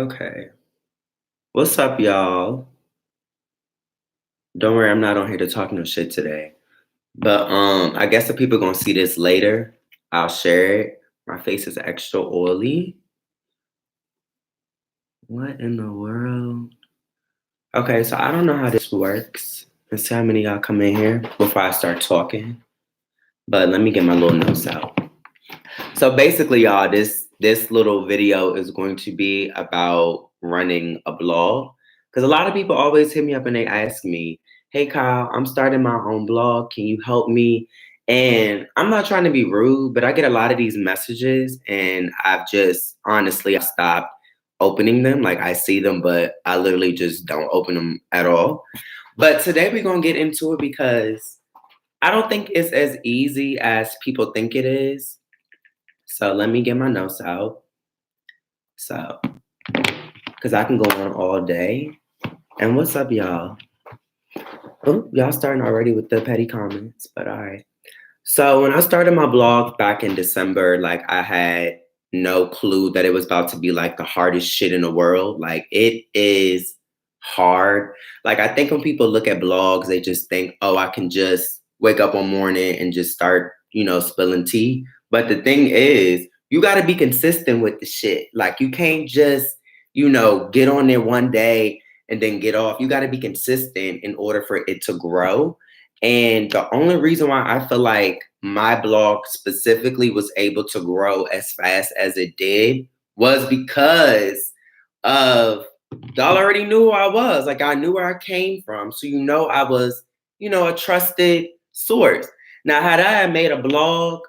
Okay. What's up, y'all? Don't worry, I'm not on here to talk no shit today. But I guess if people gonna see this later, I'll share it. My face is extra oily. What in the world? Okay, so I don't know how this works. Let's see how many y'all come in here before I start talking. But let me get my little notes out. So basically, y'all, this little video is going to be about running a blog. Because a lot of people always hit me up and they ask me, "Hey Kyle, I'm starting my own blog. Can you help me?" And I'm not trying to be rude, but I get a lot of these messages and I've just honestly I stopped opening them. Like I see them, but I literally just don't open them at all. But today we're gonna get into it because I don't think it's as easy as people think it is. So let me get my notes out. So, because I can go on all day. And what's up, y'all? Oh, y'all starting already with the petty comments, but all right. So when I started my blog back in December, like I had no clue that it was about to be like the hardest shit in the world. Like it is hard. Like I think when people look at blogs, they just think, oh, I can just wake up one morning and just start, spilling tea. But the thing is, you got to be consistent with the shit. Like you can't just, get on there one day and then get off. You got to be consistent in order for it to grow. And the only reason why I feel like my blog specifically was able to grow as fast as it did was because of y'all already knew who I was. Like I knew where I came from. So I was, a trusted source. Now, had I had made a blog,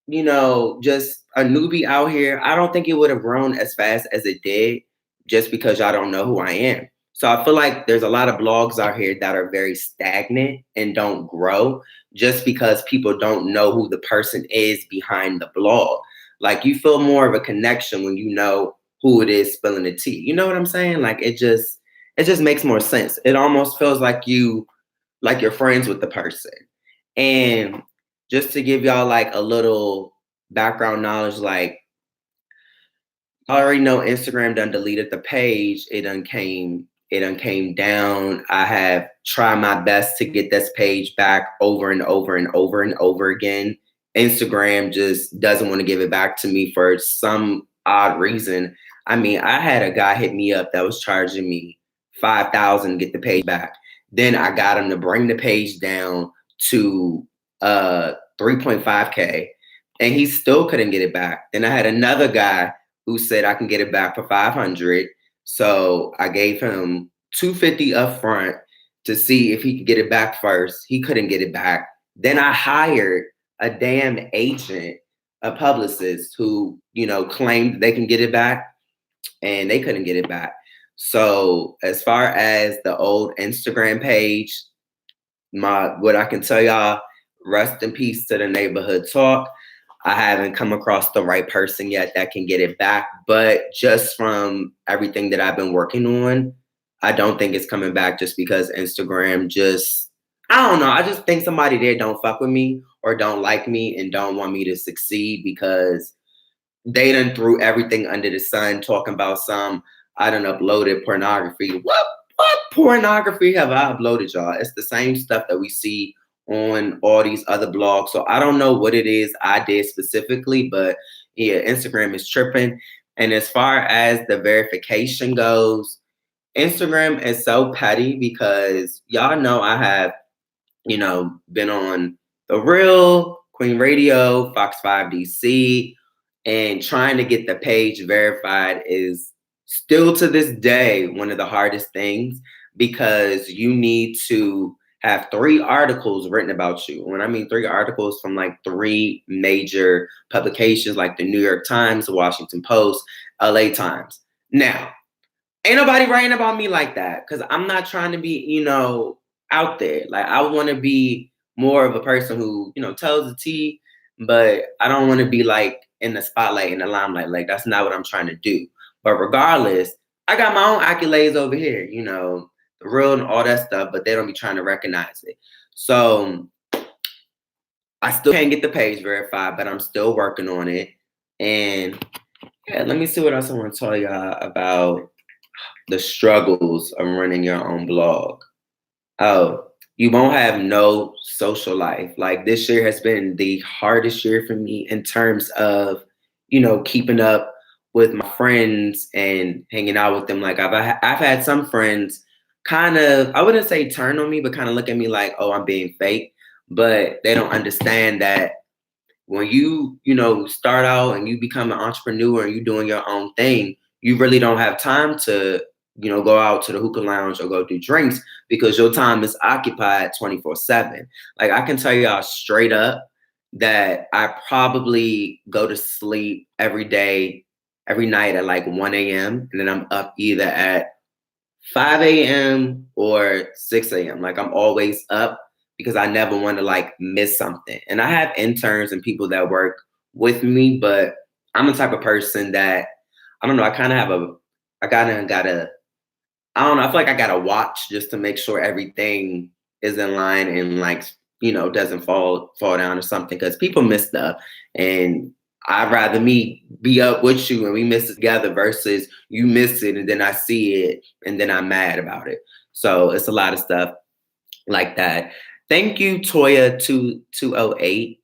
just a newbie out here, I don't think it would have grown as fast as it did just because y'all don't know who I am. So I feel like there's a lot of blogs out here that are very stagnant and don't grow just because people don't know who the person is behind the blog. Like you feel more of a connection when you know who it is spilling the tea. You know what I'm saying? Like it just makes more sense. It almost feels like you're friends with the person. And just to give y'all like a little background knowledge, like I already know Instagram done deleted the page. It done came down. I have tried my best to get this page back over and over and over and over again. Instagram just doesn't want to give it back to me for some odd reason. I mean, I had a guy hit me up that was charging me 5,000 to get the page back. Then I got him to bring the page down to 3.5K and he still couldn't get it back. Then I had another guy who said I can get it back for 500. So I gave him 250 up front to see if he could get it back first. He couldn't get it back. Then I hired a damn agent, a publicist who, claimed they can get it back and they couldn't get it back. So as far as the old Instagram page, what I can tell y'all, rest in peace to the neighborhood talk. I haven't come across the right person yet that can get it back. But just from everything that I've been working on, I don't think it's coming back just because Instagram I don't know. I just think somebody there don't fuck with me or don't like me and don't want me to succeed because they done threw everything under the sun talking about I done uploaded pornography. What pornography have I uploaded, y'all? It's the same stuff that we see on all these other blogs. So I don't know what it is I did specifically, but yeah, Instagram is tripping. And as far as the verification goes, Instagram is so petty because y'all know I have, been on The Real, Queen Radio, Fox 5 DC, and trying to get the page verified is still to this day one of the hardest things because you need to have 3 articles written about you. When I mean 3 articles from like 3 major publications like the New York Times, the Washington Post, LA Times. Now, ain't nobody writing about me like that because I'm not trying to be, out there. Like I want to be more of a person who, tells the tea, but I don't want to be like in the spotlight, in the limelight. Like that's not what I'm trying to do. But regardless, I got my own accolades over here, The Real and all that stuff, but they don't be trying to recognize it. So I still can't get the page verified, but I'm still working on it. And Yeah, let me see what else I want to tell y'all about the struggles of running your own blog. Oh, you won't have no social life. Like this year has been the hardest year for me in terms of, keeping up with my friends and hanging out with them. Like I've had some friends kind of, I wouldn't say turn on me, but kind of look at me like, oh, I'm being fake. But they don't understand that when you start out and you become an entrepreneur and you're doing your own thing, you really don't have time to, go out to the hookah lounge or go do drinks because your time is occupied 24/7. Like I can tell y'all straight up that I probably go to sleep every day, every night at like 1 a.m. and then I'm up either at 5 a.m. or 6 a.m. Like I'm always up because I never want to like miss something. And I have interns and people that work with me, but I'm the type of person that I don't know. I kind of have I kind of gotta, I don't know. I feel like I gotta watch just to make sure everything is in line and like, doesn't fall down or something because people miss stuff. And I'd rather me be up with you and we miss it together versus you miss it and then I see it and then I'm mad about it. So it's a lot of stuff like that. Thank you, Toya 2208.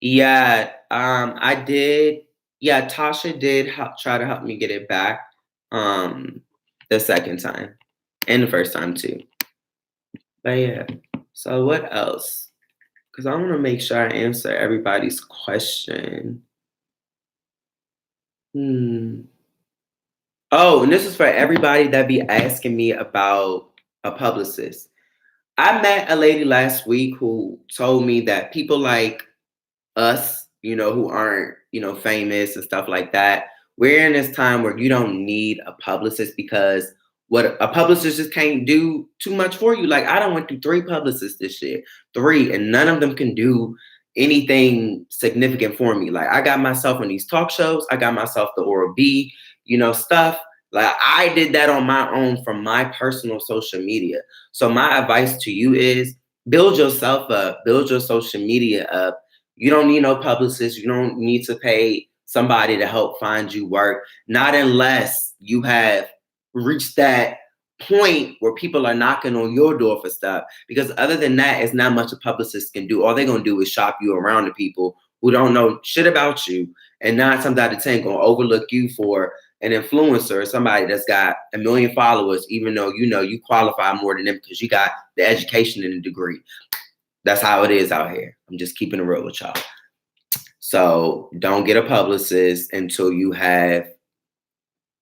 Yeah, I did. Yeah, Tasha did try to help me get it back um the second time and the first time too. But yeah. So what else? Because I want to make sure I answer everybody's question. Hmm. Oh, and this is for everybody that be asking me about a publicist. I met a lady last week who told me that people like us, who aren't, famous and stuff like that, we're in this time where you don't need a publicist because what a publicist just can't do too much for you. Like I don't went through 3 publicists this year, 3, and none of them can do anything significant for me. Like I got myself on these talk shows, I got myself the Oral B, stuff. Like I did that on my own from my personal social media. So my advice to you is build yourself up, build your social media up. You don't need no publicist. You don't need to pay somebody to help find you work, not unless you have reached that point where people are knocking on your door for stuff. Because other than that, it's not much a publicist can do. All they're gonna do is shop you around to people who don't know shit about you, and 9 times out of 10 gonna overlook you for an influencer, somebody that's got 1 million followers, even though you qualify more than them because you got the education and the degree. That's how it is out here. I'm just keeping it real with y'all. So don't get a publicist until you have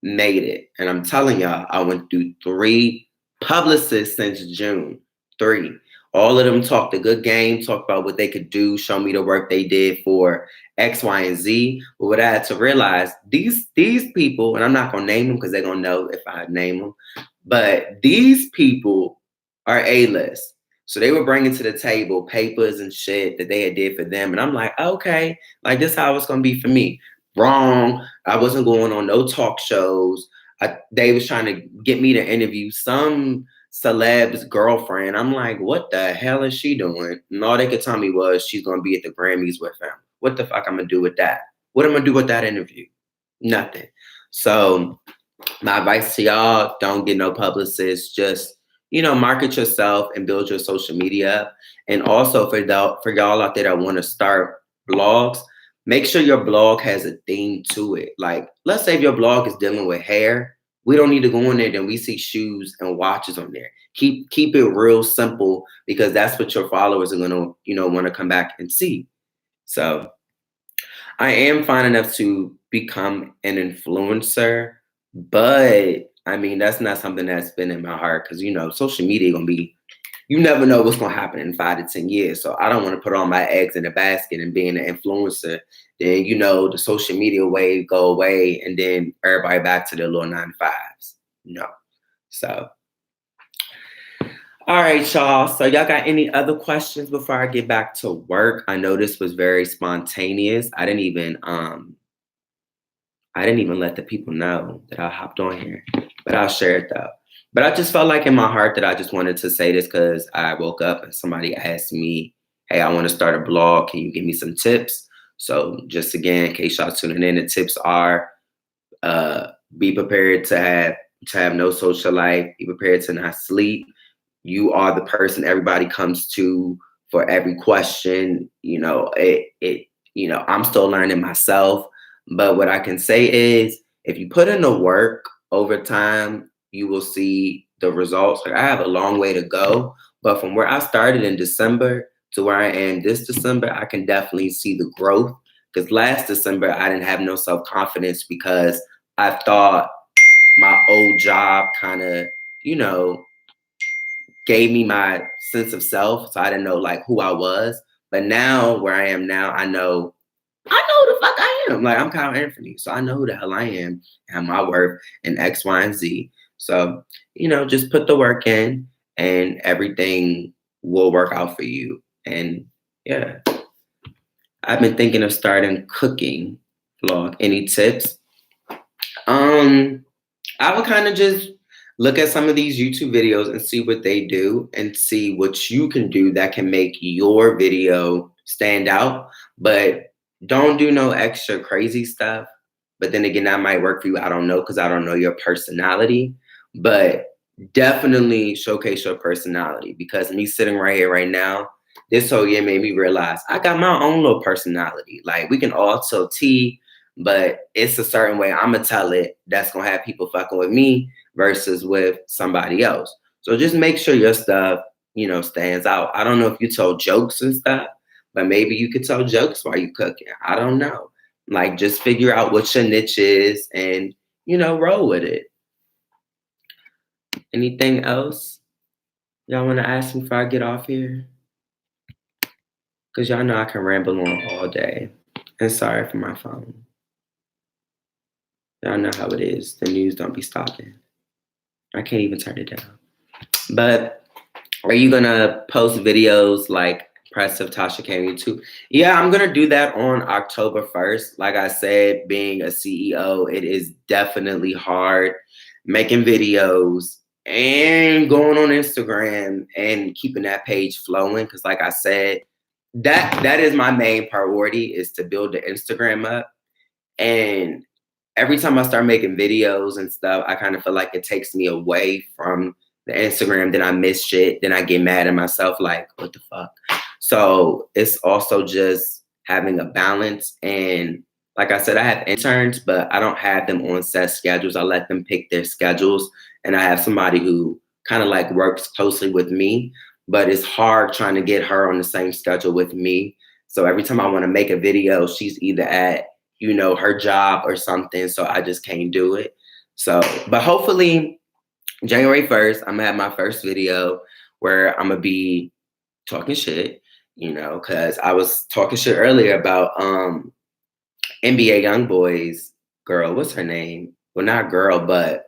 made it. And I'm telling y'all, I went through 3 publicists since June. 3. All of them talked a good game, talked about what they could do, show me the work they did for X, Y, and Z. But what I had to realize, these people, and I'm not gonna name them because they're gonna know if I name them, but these people are A-list. So they were bringing to the table papers and shit that they had did for them. And I'm like, okay, like this how it's gonna be for me. Wrong. I wasn't going on no talk shows. They was trying to get me to interview some celeb's girlfriend. I'm like, what the hell is she doing? And all they could tell me was she's gonna be at the Grammys with him. What the fuck I'm gonna do with that? What am I gonna do with that interview? Nothing. So my advice to y'all, don't get no publicist. Just, market yourself and build your social media up. And also for y'all out there that want to start blogs, make sure your blog has a theme to it. Like, let's say if your blog is dealing with hair, we don't need to go in there, then we see shoes and watches on there. Keep it real simple because that's what your followers are gonna, want to come back and see. So I am fine enough to become an influencer, but I mean that's not something that's been in my heart because social media gonna be, you never know what's gonna happen in 5 to 10 years. So I don't want to put all my eggs in a basket and being an influencer. Then the social media wave go away and then everybody back to their little 9 to 5s. No. So all right, y'all. So y'all got any other questions before I get back to work? I know this was very spontaneous. I didn't even let the people know that I hopped on here, but I'll share it though. But I just felt like in my heart that I just wanted to say this because I woke up and somebody asked me, hey, I want to start a blog. Can you give me some tips? So just again, in case y'all tuning in, the tips are be prepared to have no social life, be prepared to not sleep. You are the person everybody comes to for every question. I'm still learning myself. But what I can say is if you put in the work over time, you will see the results. Like I have a long way to go, but from where I started in December to where I am this December, I can definitely see the growth. Because last December, I didn't have no self-confidence because I thought my old job kind of, you know, gave me my sense of self. So I didn't know like who I was. But now where I am now, I know who the fuck I am. Like I'm Kyle Anthony. So I know who the hell I am and my worth and X, Y, and Z. So, just put the work in and everything will work out for you. And yeah, I've been thinking of starting cooking vlog. Any tips? I would kind of just look at some of these YouTube videos and see what they do and see what you can do that can make your video stand out. But don't do no extra crazy stuff. But then again, that might work for you. I don't know because I don't know your personality. But definitely showcase your personality because me sitting right here right now, this whole year made me realize I got my own little personality. Like we can all tell tea, but it's a certain way I'm gonna tell it that's gonna have people fucking with me versus with somebody else. So just make sure your stuff, stands out. I don't know if you tell jokes and stuff, but maybe you could tell jokes while you cooking. I don't know. Like just figure out what your niche is and roll with it. Anything else y'all want to ask me before I get off here? Because y'all know I can ramble on all day. And sorry for my phone. Y'all know how it is. The news don't be stopping. I can't even turn it down. But are you going to post videos like Press of Tasha K on YouTube? Yeah, I'm going to do that on October 1st. Like I said, being a CEO, it is definitely hard making videos and going on Instagram and keeping that page flowing. Because like I said, that is my main priority is to build the Instagram up. And every time I start making videos and stuff, I kind of feel like it takes me away from the Instagram. Then I miss shit. Then I get mad at myself like, what the fuck? So it's also just having a balance. And like I said, I have interns, but I don't have them on set schedules. I let them pick their schedules. And I have somebody who kind of like works closely with me, but it's hard trying to get her on the same schedule with me. So every time I want to make a video, she's either at, her job or something. So I just can't do it. So, but hopefully January 1st, I'm gonna have my first video where I'm gonna be talking shit, cause I was talking shit earlier about NBA YoungBoy's girl. What's her name? Well, not girl, but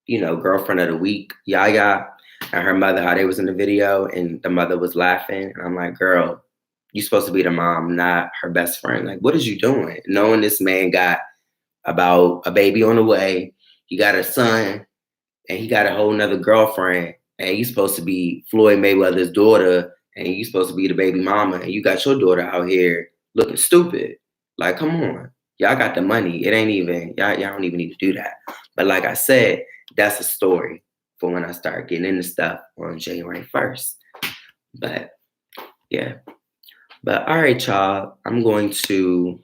girlfriend of the week, Yaya, and her mother, how they was in the video and the mother was laughing. And I'm like, girl, you supposed to be the mom, not her best friend. Like, what is you doing? Knowing this man got about a baby on the way, he got a son, and he got a whole nother girlfriend, and you supposed to be Floyd Mayweather's daughter, and you supposed to be the baby mama, and you got your daughter out here looking stupid. Like, come on. Y'all got the money. It ain't even, y'all don't even need to do that. But like I said, that's a story for when I start getting into stuff on January 1st. But yeah. But all right, y'all. I'm going to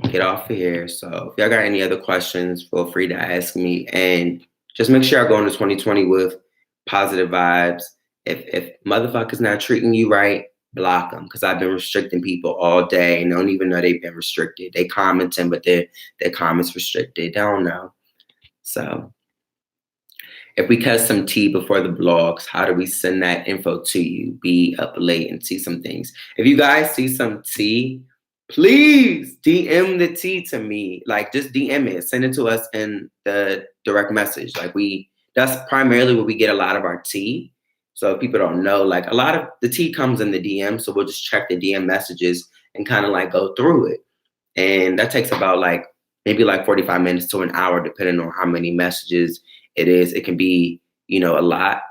get off of here. So if y'all got any other questions, feel free to ask me. And just make sure I go into 2020 with positive vibes. If motherfuckers not treating you right, block them. Because I've been restricting people all day and don't even know they've been restricted. They commenting, but their comments restricted. They don't know. So if we cut some tea before the blogs, how do we send that info to you? Be up late and see some things. If you guys see some tea, please DM the tea to me. Like just DM it. Send it to us in the direct message. Like that's primarily where we get a lot of our tea. So if people don't know, like a lot of the tea comes in the DM. So we'll just check the DM messages and kind of like go through it. And that takes about like maybe like 45 minutes to an hour, depending on how many messages it is. It can be, a lot.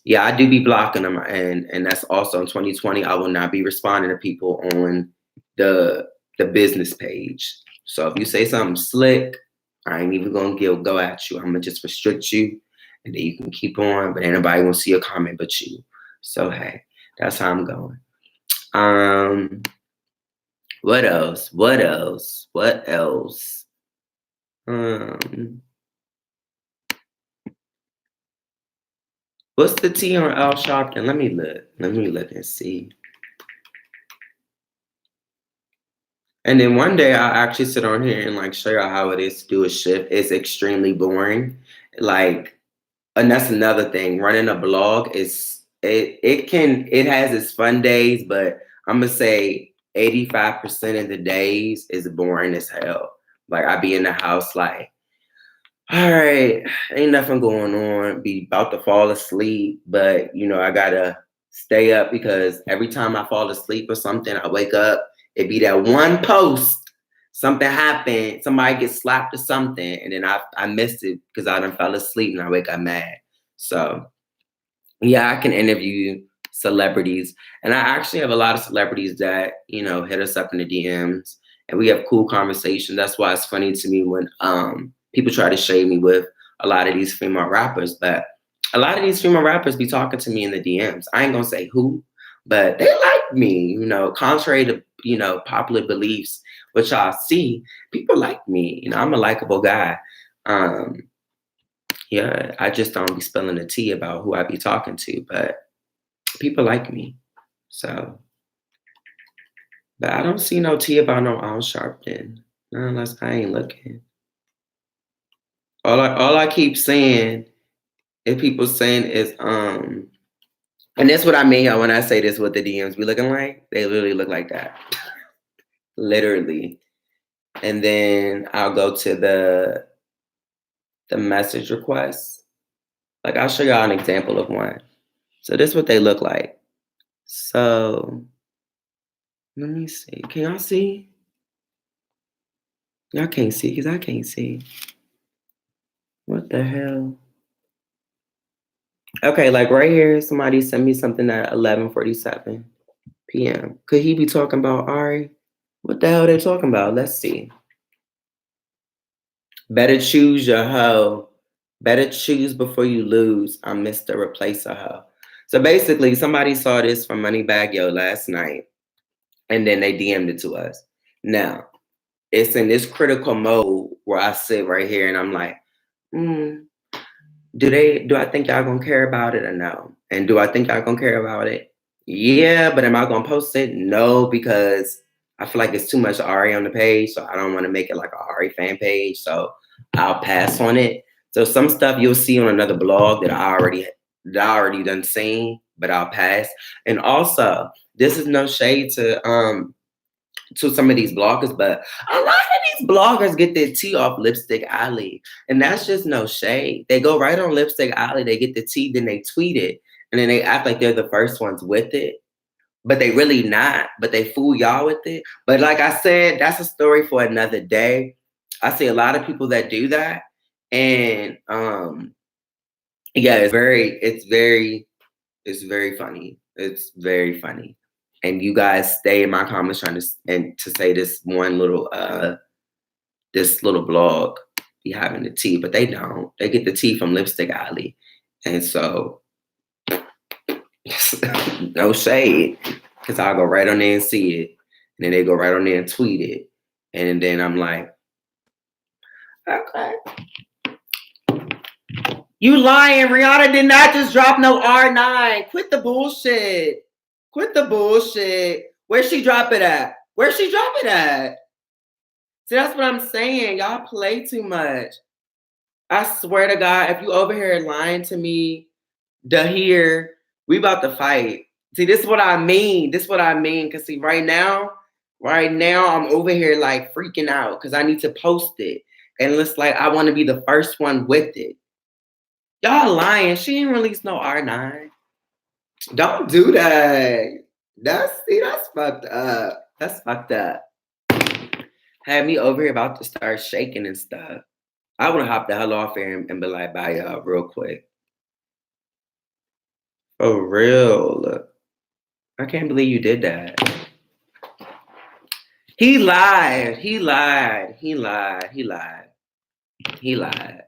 Yeah, I do be blocking them. And that's also in 2020, I will not be responding to people on the the business page. So if you say something slick, I ain't even gonna go at you. I'm gonna just restrict you, and then you can keep on. But ain't nobody gonna see a comment but you. So hey, that's how I'm going. What else? What else? What else? What's the tea on Al Sharpton? Let me look. Let me look and see. And then one day I'll actually sit on here and like show you how it is to do a shift. It's extremely boring. Like, and that's another thing. Running a blog is it has its fun days, but I'm gonna say 85% of the days is boring as hell. Like I be in the house like, all right, ain't nothing going on. Be about to fall asleep, but you know, I gotta stay up because every time I fall asleep or something, I wake up, it be that one post, something happened, somebody gets slapped or something, and then I missed it because I done fell asleep and I wake up mad. So yeah, I can interview celebrities, and I actually have a lot of celebrities that hit us up in the DMs, and we have cool conversations. That's why it's funny to me when people try to shade me with a lot of these female rappers, but a lot of these female rappers be talking to me in the DMs. I ain't gonna say who, but they like me. Contrary to popular beliefs, which I see, people like me. I'm a likable guy. Yeah, I just don't be spilling the tea about who I be talking to, but people like me. So, but I don't see no tea about no Al Sharpton, unless I ain't looking. All I keep saying is people saying is and that's what I mean when I say this, what the DMs be looking like. They literally look like that. Literally. And then I'll go to the message requests. Like I'll show y'all an example of one. So this is what they look like. So let me see. Can y'all see? Y'all can't see because I can't see. What the hell? Okay, like right here, somebody sent me something at 11:47 p.m. Could he be talking about Ari? What the hell are they talking about? Let's see. Better choose your hoe. Better choose before you lose. I'm Mr. Replace a hoe. So basically, somebody saw this from Moneybagg Yo last night, and then they DM'd it to us. Now, it's in this critical mode where I sit right here and I'm like, do I think y'all gonna care about it or no? And do I think y'all gonna care about it? Yeah, but am I gonna post it? No, because I feel like it's too much Ari on the page, so I don't want to make it like an Ari fan page. So I'll pass on it. So some stuff you'll see on another blog that I already done seen, but I'll pass. And also, this is no shade to some of these bloggers, but a lot of these bloggers get their tea off Lipstick Alley. And that's just no shade. They go right on Lipstick Alley, they get the tea, then they tweet it, and then they act like they're the first ones with it. But they really not, but they fool y'all with it. But like I said, that's a story for another day. I see a lot of people that do that. And yeah, it's very funny. It's very funny. And you guys stay in my comments trying to say this one little this little blog be having the tea, but they don't. They get the tea from Lipstick Alley. And so no shade. Because I'll go right on there and see it. And then they go right on there and tweet it. And then I'm like, okay. You lying. Rihanna did not just drop no R9. Quit the bullshit. Quit the bullshit. Where'd she drop it at? Where'd she drop it at? See, that's what I'm saying. Y'all play too much. I swear to God, if you over here lying to me, Dahir, we about to fight. See, this is what I mean. This is what I mean. Because see, right now, I'm over here like freaking out because I need to post it. And it's like I want to be the first one with it. Y'all lying. She ain't released no R9. Don't do that. That's fucked up. That's fucked up. Had me over here about to start shaking and stuff. I would have hopped the hell off here and be like, bye y'all real quick. For real. I can't believe you did that. He lied. He lied. He lied. He lied. He lied.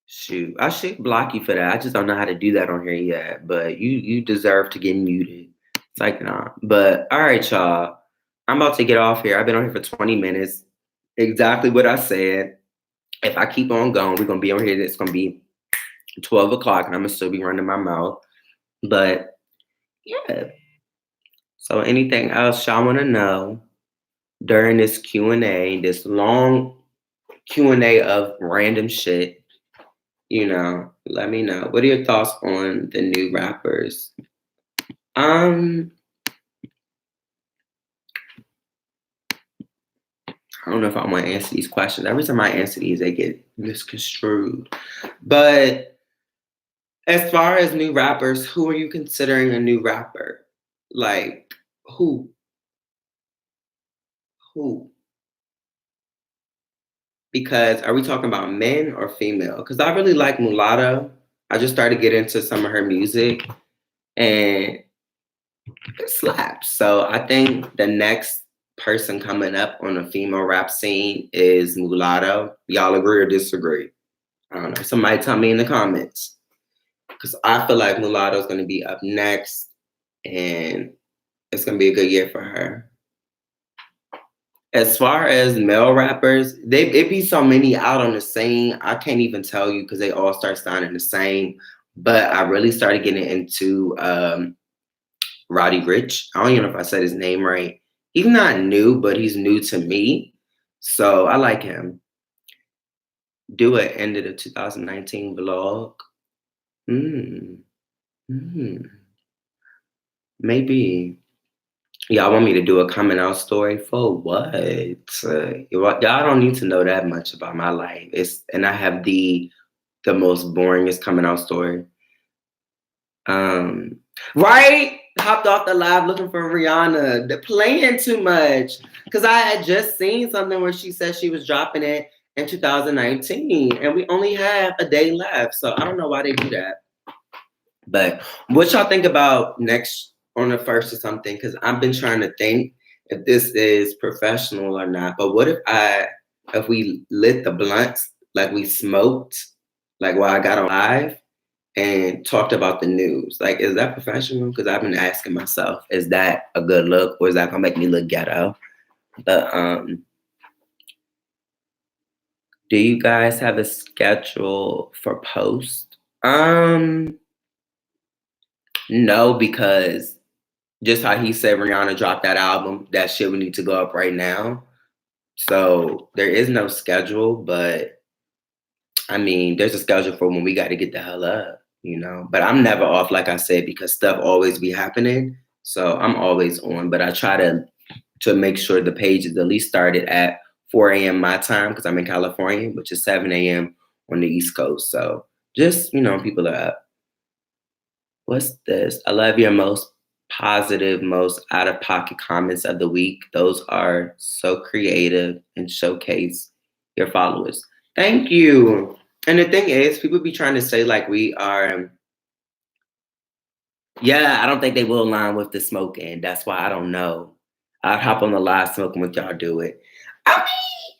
Shoot, I should block you for that. I just don't know how to do that on here yet. But you deserve to get muted. It's like, nah. But all right, y'all. I'm about to get off here. I've been on here for 20 minutes. Exactly what I said. If I keep on going, we're gonna be on here. It's gonna be 12 o'clock, and I'm gonna still be running my mouth. But yeah. So anything else y'all want to know during this Q&A, this long Q&A of random shit? Let me know. What are your thoughts on the new rappers? I don't know if I want to answer these questions. Every time I answer these, they get misconstrued. But as far as new rappers, who are you considering a new rapper? Like, who? Who? Because are we talking about men or female? Because I really like Mulatto. I just started getting into some of her music, and it slaps. So I think the next person coming up on the female rap scene is Mulatto. Y'all agree or disagree? I don't know. Somebody tell me in the comments. Because I feel like Mulatto is going to be up next, and it's going to be a good year for her. As far as male rappers, it be so many out on the scene. I can't even tell you because they all start sounding the same. But I really started getting into Roddy Ricch. I don't even know if I said his name right. He's not new, but he's new to me. So I like him. Do it end of the 2019 vlog. Maybe. Y'all want me to do a coming out story for what? Y'all don't need to know that much about my life. And I have the most boringest coming out story. Right? Hopped off the live looking for Rihanna. They're playing too much. Because I had just seen something where she said she was dropping it in 2019. And we only have a day left. So I don't know why they do that. But what y'all think about next on the first or something? Because I've been trying to think if this is professional or not. But what if we lit the blunts like we smoked, like while I got on live and talked about the news? Like, is that professional? Because I've been asking myself, is that a good look, or is that gonna make me look ghetto? But do you guys have a schedule for post? No, because just how he said Rihanna dropped that album, that shit would need to go up right now. So there is no schedule, but I mean, there's a schedule for when we got to get the hell up, But I'm never off, like I said, because stuff always be happening. So I'm always on, but I try to make sure the page is at least started at 4 a.m. my time because I'm in California, which is 7 a.m. on the East Coast. So just, people are up. What's this? I love your most positive, most out-of-pocket comments of the week. Those are so creative and showcase your followers. Thank you. And the thing is, people be trying to say like we are, I don't think they will align with the smoking. That's why I don't know. I'd hop on the live smoking with y'all do it. I mean,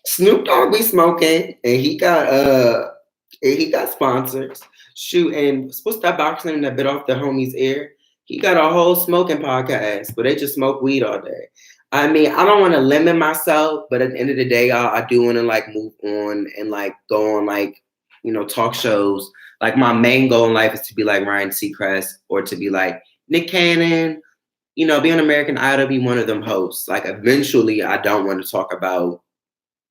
Snoop Dogg be smoking, and he got sponsors. Shoot, and what's that boxing that bit off the homie's ear? He got a whole smoking podcast, but they just smoke weed all day. I mean, I don't want to limit myself, but at the end of the day, I do want to like move on and like go on like, talk shows. Like my main goal in life is to be like Ryan Seacrest or to be like Nick Cannon, be on American Idol, be one of them hosts. Like eventually I don't want to talk about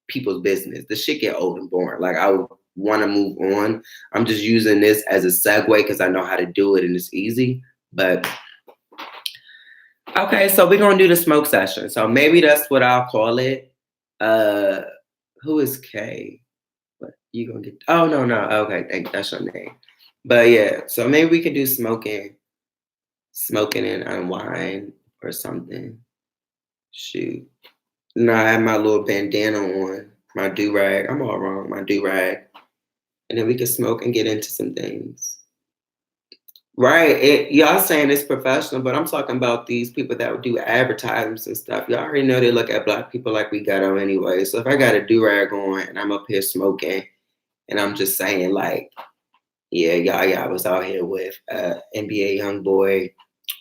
people's business. The shit get old and boring. Like I would want to move on. I'm just using this as a segue because I know how to do it and it's easy. But okay, so we're gonna do the smoke session. So maybe that's what I'll call it. Who is Kay? What you gonna get? Oh no. Okay, that's your name. But yeah, so maybe we could do smoking and unwind or something. Shoot. No, I have my little bandana on, my do-rag. I'm all wrong, my do-rag. And then we can smoke and get into some things. Right. Y'all saying it's professional, but I'm talking about these people that would do advertisements and stuff. Y'all already know they look at black people like we ghetto anyway. So if I got a do-rag on and I'm up here smoking and I'm just saying like, yeah, y'all was out here with NBA young boy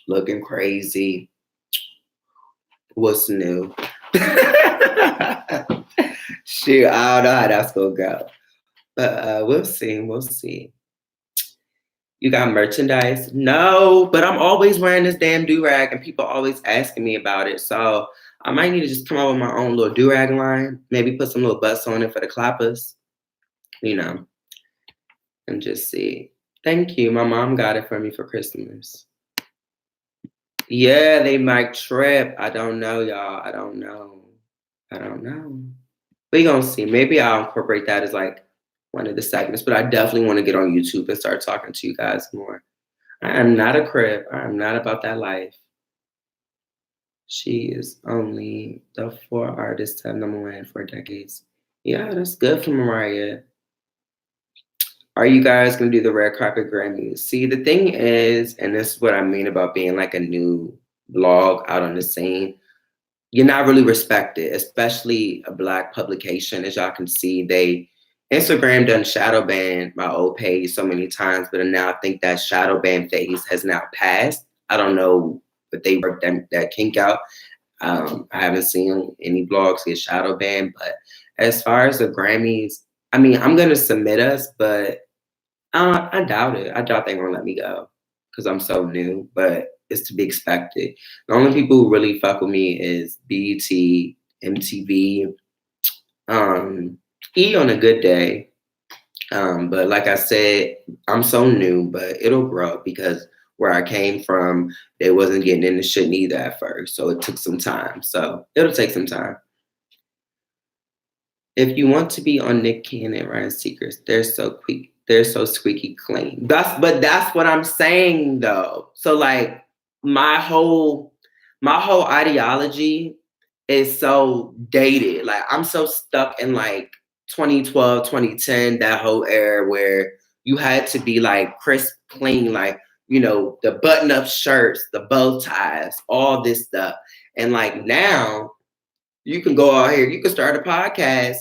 looking crazy. What's new? Shoot, I don't know how that's gonna go. But we'll see. We'll see. You got merchandise? No, but I'm always wearing this damn do-rag and people always asking me about it. So I might need to just come up with my own little do-rag line. Maybe put some little butts on it for the clappers, you know, and just see. Thank you. My mom got it for me for Christmas. Yeah, they might trip. I don't know, y'all. I don't know. I don't know. We gonna see. Maybe I'll incorporate that as like one of the segments, but I definitely want to get on YouTube and start talking to you guys more. I am not a crib. I am not about that life. She is only the 4 artists to have #1 for decades. Yeah, that's good for Mariah. Are you guys gonna do the red carpet Grammys? See, the thing is, and this is what I mean about being like a new blog out on the scene. You're not really respected, especially a black publication. As y'all can see, Instagram done shadow banned my old page so many times, but now I think that shadow ban phase has now passed. I don't know if they worked that kink out. I haven't seen any blogs get shadow banned, but as far as the Grammys, I mean, I'm gonna submit us, but I doubt it. I doubt they're gonna let me go because I'm so new, but it's to be expected. The only people who really fuck with me is BET, MTV, E on a good day. But like I said, I'm so new, but it'll grow because where I came from, they wasn't getting into shit neither at first. So it took some time. So it'll take some time. If you want to be on Nick Cannon, Ryan Seacrest, they're so quick. They're so squeaky clean. That's what I'm saying though. So like my whole ideology is so dated. Like I'm so stuck in like 2012, 2010, that whole era where you had to be like crisp clean, like, you know, the button-up shirts, the bow ties, all this stuff. And like now you can go out here, you can start a podcast,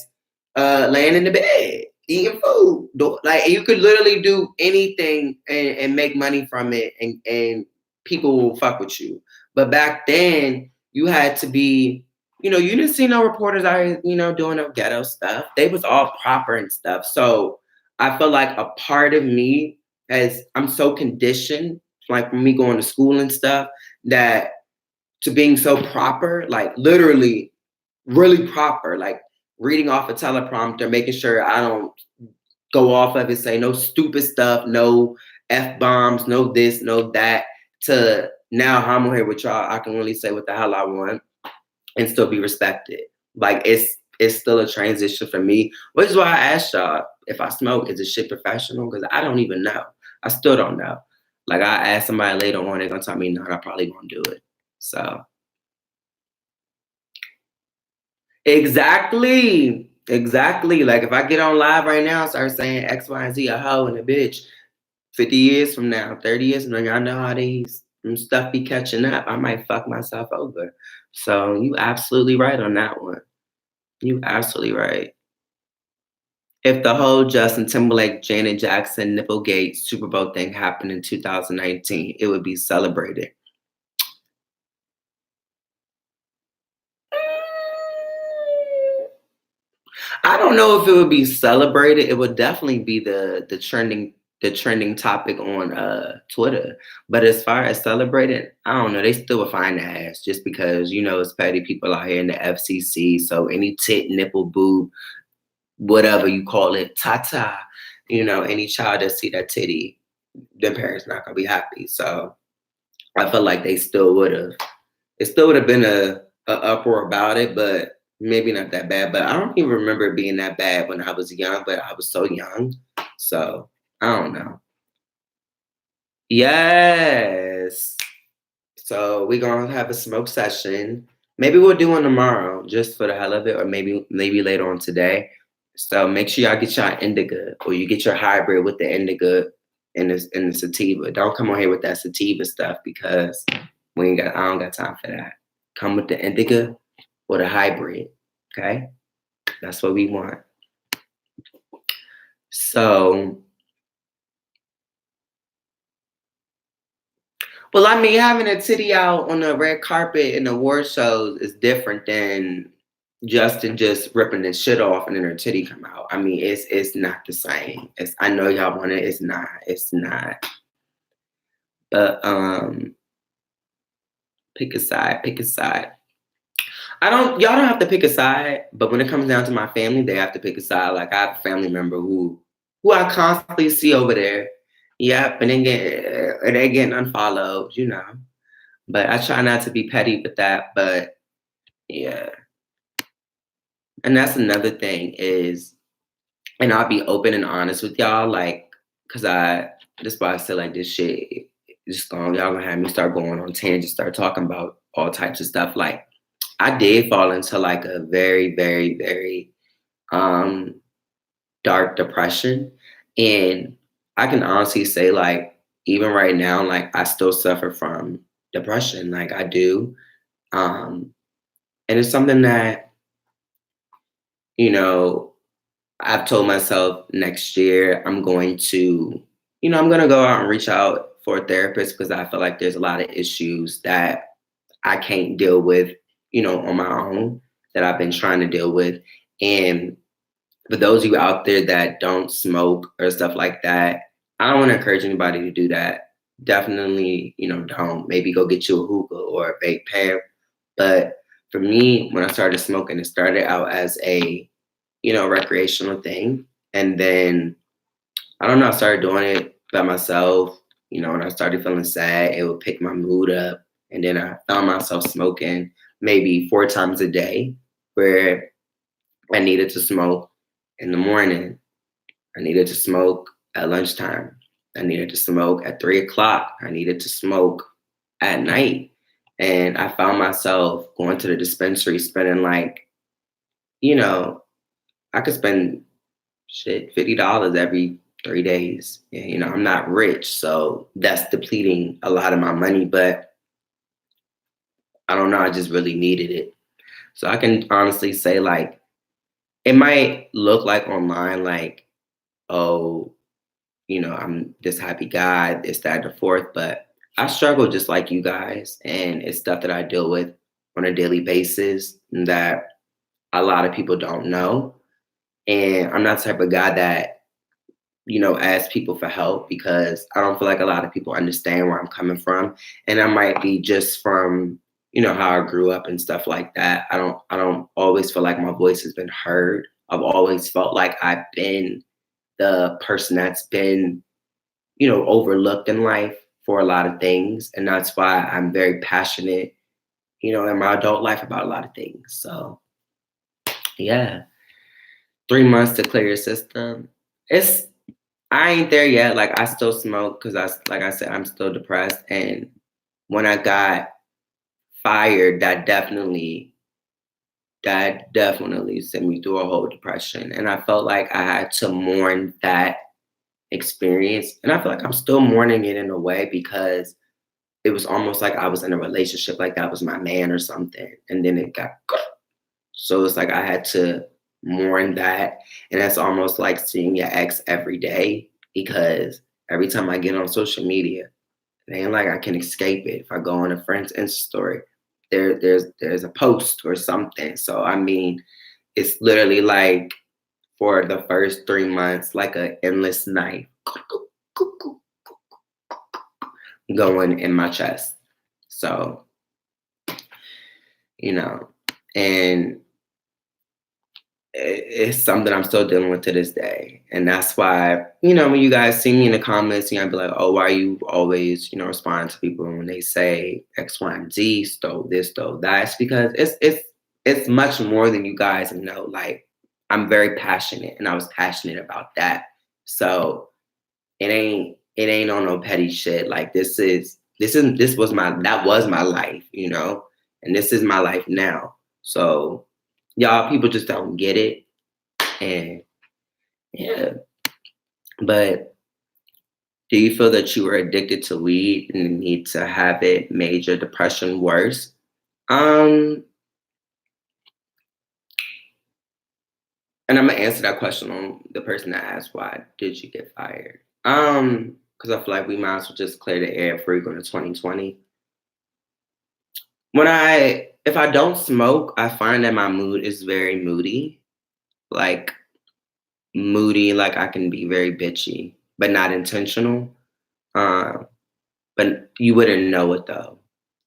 laying in the bed, eating food. Like you could literally do anything and make money from it, and people will fuck with you. But back then, you had to be, you know, you didn't see no reporters out here, you know, doing no ghetto stuff. They was all proper and stuff. So I feel like a part of me, as I'm so conditioned, like from me going to school and stuff, that to being so proper, like literally really proper, like reading off a teleprompter, making sure I don't go off of it, say no stupid stuff, no F bombs, no this, no that, to now how I'm here with y'all, I can really say what the hell I want and still be respected. Like it's still a transition for me, which is why I asked y'all if I smoke, is this shit professional? Because I don't even know. I still don't know. Like I asked somebody later on, they're gonna tell me no, I probably won't do it. So exactly. Exactly. Like if I get on live right now and start saying X, Y, and Z, a hoe and a bitch, 50 years from now, 30 years from now, y'all know how these stuff be catching up. I might fuck myself over. So you absolutely right on that one. You absolutely right. If the whole Justin Timberlake, Janet Jackson, Nipplegate Super Bowl thing happened in 2019, it would be celebrated. I don't know if it would be celebrated. It would definitely be the trending topic on Twitter. But as far as celebrated, I don't know. They still would find the ass just because you know it's petty people out here in the FCC. So any tit, nipple, boob, whatever you call it, tata, you know, any child that see that titty, their parents not gonna be happy. So I feel like they still would have. It still would have been a uproar about it, but maybe not that bad. But I don't even remember it being that bad when I was young. But I was so young, so I don't know. Yes. So we're gonna have a smoke session. Maybe we'll do one tomorrow, just for the hell of it, or maybe later on today. So make sure y'all get your indica, or you get your hybrid with the indica. in the sativa. Don't come on here with that sativa stuff because I don't got time for that. Come with the indica or the hybrid. Okay? That's what we want. So, well, I mean, having a titty out on the red carpet in the award shows is different than Justin just ripping his shit off and then her titty come out. I mean, it's not the same. I know y'all want it. It's not. It's not. But pick a side. Pick a side. Y'all don't have to pick a side, but when it comes down to my family, they have to pick a side. Like I have a family member who I constantly see over there. Yep, and they getting unfollowed, you know. But I try not to be petty with that. But yeah. And that's another thing is, and I'll be open and honest with y'all, like, cause that's why I feel like this shit y'all gonna have me start going on tangents, start talking about all types of stuff. Like, I did fall into like a very, very, very dark depression. And I can honestly say, like, even right now, like I still suffer from depression. Like I do. And it's something that, you know, I've told myself next year I'm going to, I'm going to go out and reach out for a therapist because I feel like there's a lot of issues that I can't deal with, on my own that I've been trying to deal with. And for those of you out there that don't smoke or stuff like that, I don't want to encourage anybody to do that. Definitely, don't. Maybe go get you a hookah or a vape pen. But for me, when I started smoking, it started out as a recreational thing. And then, I don't know, I started doing it by myself. When I started feeling sad, it would pick my mood up. And then I found myself smoking maybe 4 times a day where I needed to smoke in the morning. I needed to smoke at lunchtime. I needed to smoke at 3 o'clock. I needed to smoke at night. And I found myself going to the dispensary spending like, I could spend $50 every 3 days. And, I'm not rich, so that's depleting a lot of my money, but I don't know, I just really needed it. So I can honestly say, like, it might look like online, like, oh, I'm this happy guy, this, that, and the fourth, but I struggle just like you guys. And it's stuff that I deal with on a daily basis that a lot of people don't know. And I'm not the type of guy that, ask people for help because I don't feel like a lot of people understand where I'm coming from. And I might be just from, how I grew up and stuff like that. I don't always feel like my voice has been heard. I've always felt like I've been the person that's been, overlooked in life for a lot of things. And that's why I'm very passionate, in my adult life about a lot of things. So yeah, 3 months to clear your system. I ain't there yet. Like I still smoke because like I said, I'm still depressed. And when I got fired, that definitely sent me through a whole depression. And I felt like I had to mourn that experience. And I feel like I'm still mourning it in a way because it was almost like I was in a relationship, like that was my man or something. And then it got so it's like I had to mourn that. And that's almost like seeing your ex every day because every time I get on social media, it ain't like I can escape it. If I go on a friend's Insta story, there's a post or something. So I mean, it's literally like for the first 3 months, like an endless knife going in my chest. So, and it's something I'm still dealing with to this day. And that's why, when you guys see me in the comments, I'd be like, oh, why are you always, responding to people when they say X, Y, and Z, stole this, stole that? It's because it's much more than you guys know. Like, I'm very passionate and I was passionate about that. So it ain't on no petty shit. Like that was my life, and this is my life now. So y'all, people just don't get it. And yeah, but Do you feel that you were addicted to weed and need to have it made your depression worse? Um, and I'm gonna answer that question on the person that asked why did you get fired? Because I feel like we might as well just clear the air if we're going to 2020. If I don't smoke, I find that my mood is very moody. Like moody, like I can be very bitchy, but not intentional. Uh, but you wouldn't know it though.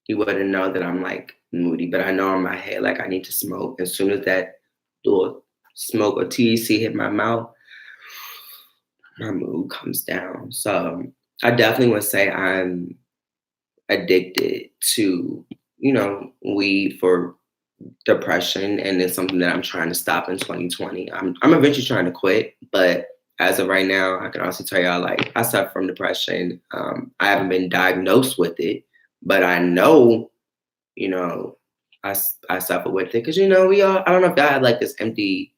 You wouldn't know that I'm like moody, but I know in my head like I need to smoke. As soon as that little smoke or THC hit my mouth, my mood comes down. So I definitely would say I'm addicted to, weed for depression, and it's something that I'm trying to stop in 2020. I'm eventually trying to quit, but as of right now, I can also tell y'all like I suffer from depression. I haven't been diagnosed with it, but I know, you know, I suffer with it because we all. I don't know if y'all had like this empty,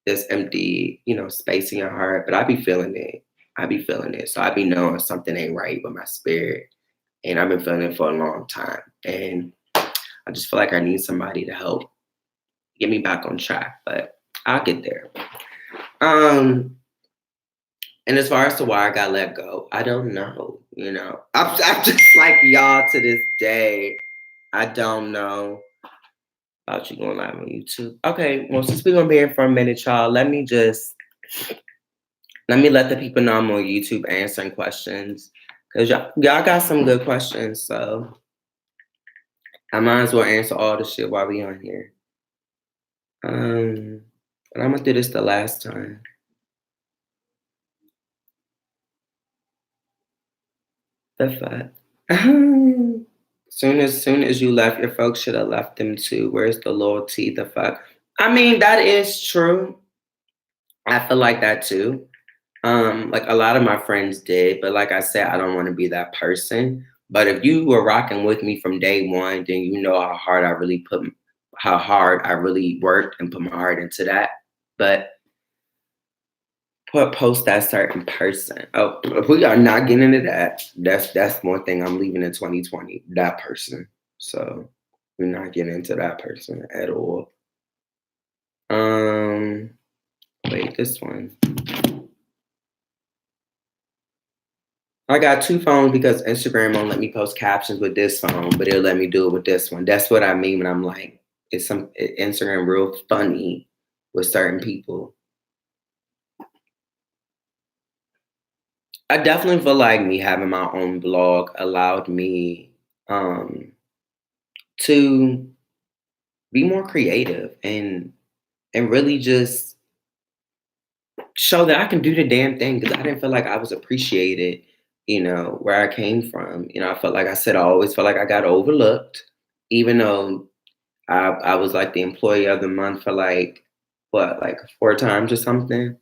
space in your heart, but I be feeling it. I be feeling it. So I be knowing something ain't right with my spirit, and I've been feeling it for a long time, and I just feel like I need somebody to help get me back on track, but I'll get there. Um, and as far as to why I got let go, I don't know. I'm just like y'all to this day. I don't know about you going live on YouTube. Okay, well, since we're gonna be here for a minute, y'all, let the people know I'm on YouTube answering questions because y'all got some good questions, so I might as well answer all the shit while we on here. But I'm gonna do this the last time. The fuck? Soon as you left, your folks should have left them too. Where's the loyalty? The fuck? I mean, that is true. I feel like that too. Like a lot of my friends did, but like I said, I don't want to be that person. But if you were rocking with me from day one, then you know how hard I really worked and put my heart into that. But post that certain person. Oh, we are not getting into that. That's one thing I'm leaving in 2020. That person. So we're not getting into that person at all. Wait, this one. I got two phones because Instagram won't let me post captions with this phone, but it'll let me do it with this one. That's what I mean when I'm like, Instagram real funny with certain people. I definitely feel like me having my own blog allowed me to be more creative and really just show that I can do the damn thing because I didn't feel like I was appreciated, where I came from. I felt like I always felt like I got overlooked, even though I was like the employee of the month for like 4 times or something.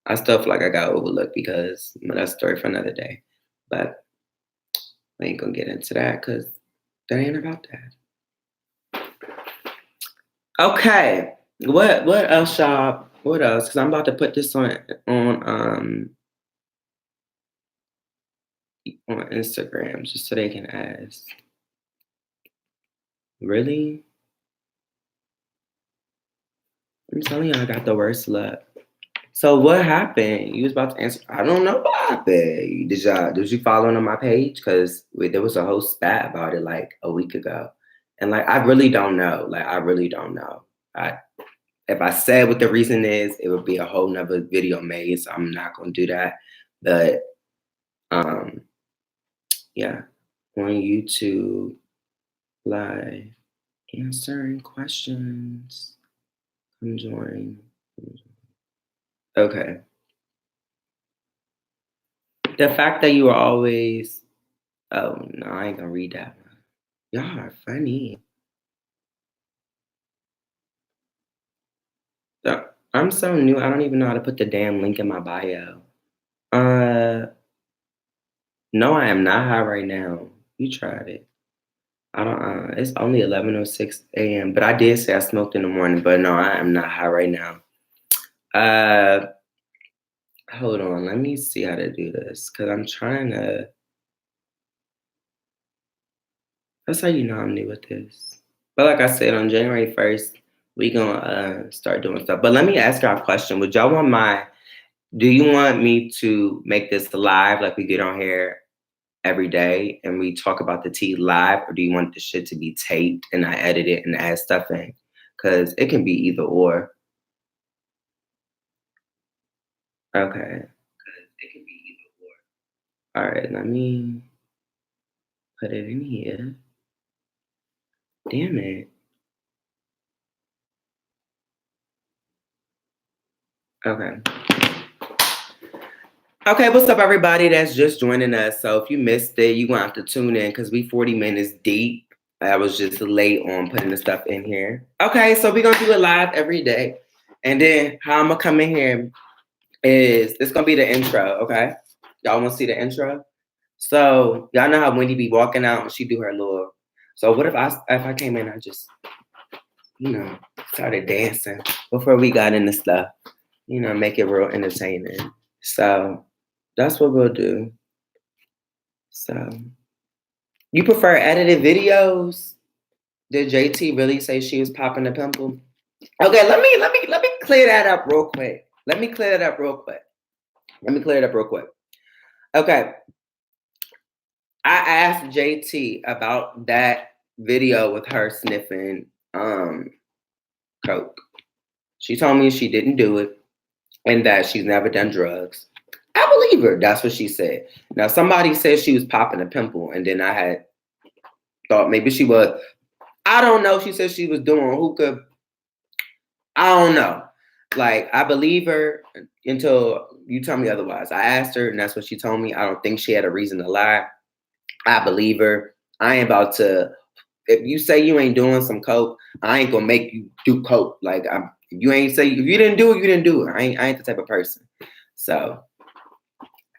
I still feel like I got overlooked because that's a story for another day. But I ain't gonna get into that because that ain't about that. Okay. What else, y'all? What else? Because I'm about to put this on Instagram just so they can ask. Really? I'm telling you, I got the worst luck. So what happened? You was about to answer. I don't know what happened. Did you follow on my page? Because there was a whole spat about it like a week ago, and like I really don't know. Like I really don't know. If I said what the reason is, it would be a whole nother video made. So I'm not gonna do that. But yeah, on YouTube live answering questions. Come join. Okay. The fact that you were always. Oh no, I ain't gonna read that one. Y'all are funny. I'm so new. I don't even know how to put the damn link in my bio. No, I am not high right now. You tried it. I don't. It's only 11:06 a.m. But I did say I smoked in the morning. But no, I am not high right now. Hold on, let me see how to do this because I'm trying to. That's how you know I'm new with this. But like I said, on January 1st, we gonna start doing stuff. But let me ask y'all a question. Would y'all want my do you want me to make this live like we get on here every day and we talk about the tea live, or do you want the shit to be taped and I edit it and add stuff in? Because it can be either or. Okay. It can be either or. All right, let me put it in here. Damn it. Okay. Okay, what's up, everybody that's just joining us? So if you missed it, you're gonna have to tune in because we 40 minutes deep. I was just late on putting the stuff in here. Okay, so we're gonna do it live every day. And then how I'm gonna come in here is it's gonna be the intro, okay? Y'all wanna see the intro? So y'all know how Wendy be walking out and she do her little. So what if I came in, I just, started dancing before we got into stuff, make it real entertaining. So that's what we'll do. So you prefer edited videos? Did JT really say she was popping a pimple? Okay, let me clear that up real quick. Let me clear it up real quick. Okay. I asked JT about that video with her sniffing coke. She told me she didn't do it and that she's never done drugs. I believe her. That's what she said. Now somebody said she was popping a pimple, and then I had thought maybe she was. I don't know. She said she was doing hookah. I don't know. Like, I believe her until you tell me otherwise. I asked her, and that's what she told me. I don't think she had a reason to lie. I believe her. I ain't about to. If you say you ain't doing some coke, I ain't gonna make you do coke. Like, if you didn't do it, you didn't do it. I ain't the type of person. So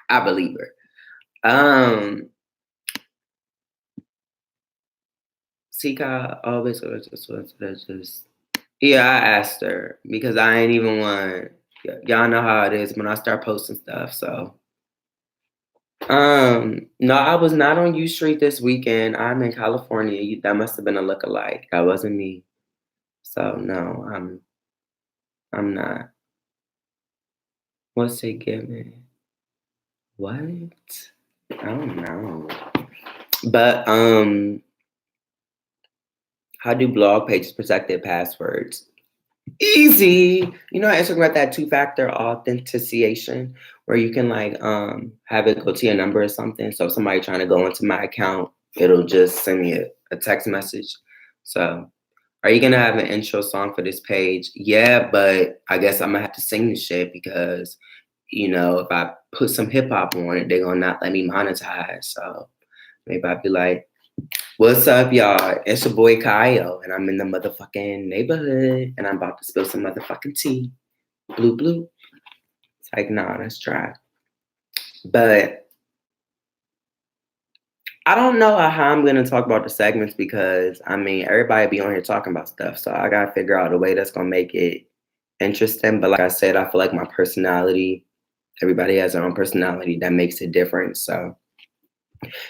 I believe her. Sika always just yeah, I asked her because I ain't even want y'all know how it is when I start posting stuff. So no, I was not on U Street this weekend. I'm in California. That must have been a lookalike. That wasn't me. So no, I'm not. What's it giving? What? I don't know. But how do blog pages protect their passwords? Easy. Instagram got that two-factor authentication where you can like have it go to your number or something. So if somebody trying to go into my account, it'll just send me a text message. So are you gonna have an intro song for this page? Yeah, but I guess I'm gonna have to sing the shit because if I put some hip hop on it, they're gonna not let me monetize. So maybe I'd be like, what's up, y'all? It's your boy Kyle, and I'm in the motherfucking neighborhood, and I'm about to spill some motherfucking tea. Blue, blue. It's like, nah, that's dry. But I don't know how I'm gonna talk about the segments because everybody be on here talking about stuff, so I gotta figure out a way that's gonna make it interesting. But like I said, I feel like my personality. Everybody has their own personality that makes it different. So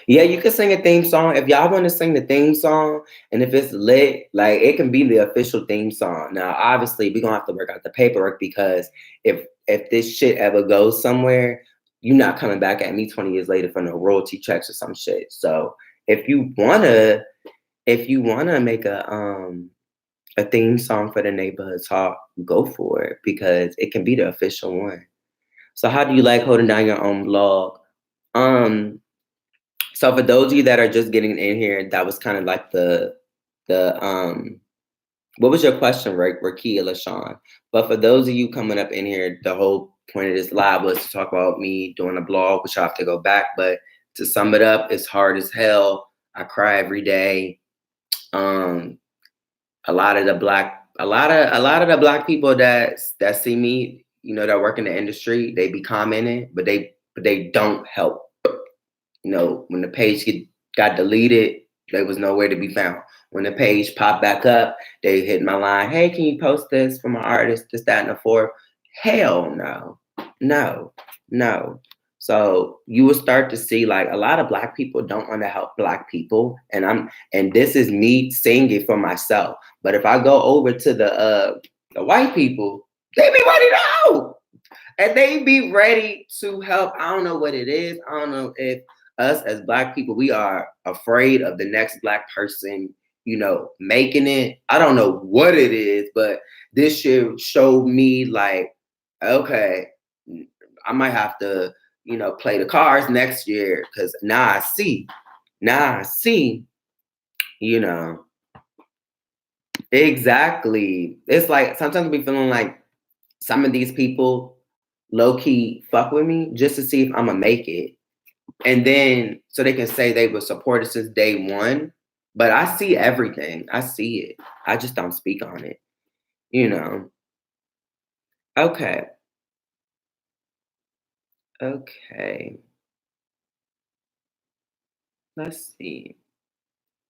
yeah, you can sing a theme song. If y'all want to sing the theme song and if it's lit, like it can be the official theme song. Now, obviously, we're gonna have to work out the paperwork because if this shit ever goes somewhere, you're not coming back at me 20 years later for no royalty checks or some shit. So if you wanna make a theme song for the neighborhood talk, go for it because it can be the official one. So how do you like holding down your own blog? So for those of you that are just getting in here, that was kind of like the what was your question, Rakia LaShawn? But for those of you coming up in here, the whole point of this live was to talk about me doing a blog, which I have to go back. But to sum it up, it's hard as hell. I cry every day. A lot of the black people that see me, that work in the industry, they be commenting, but they don't help. When the page got deleted, there was nowhere to be found. When the page popped back up, they hit my line. Hey, can you post this for my artist? This, that, and the fourth. Hell no, no. No. So you will start to see like a lot of black people don't want to help black people. And this is me saying it for myself. But if I go over to the white people, they be ready to help. And they be ready to help. I don't know what it is. I don't know if us as black people, we are afraid of the next black person, making it. I don't know what it is, but this year showed me like, okay, I might have to, play the cards next year because now I see, you know, exactly. It's like sometimes we feeling like some of these people low key fuck with me just to see if I'm gonna make it. And then so they can say they were supported since day one. But I see everything. I see it. I just don't speak on it. You know. Okay. Okay. Let's see.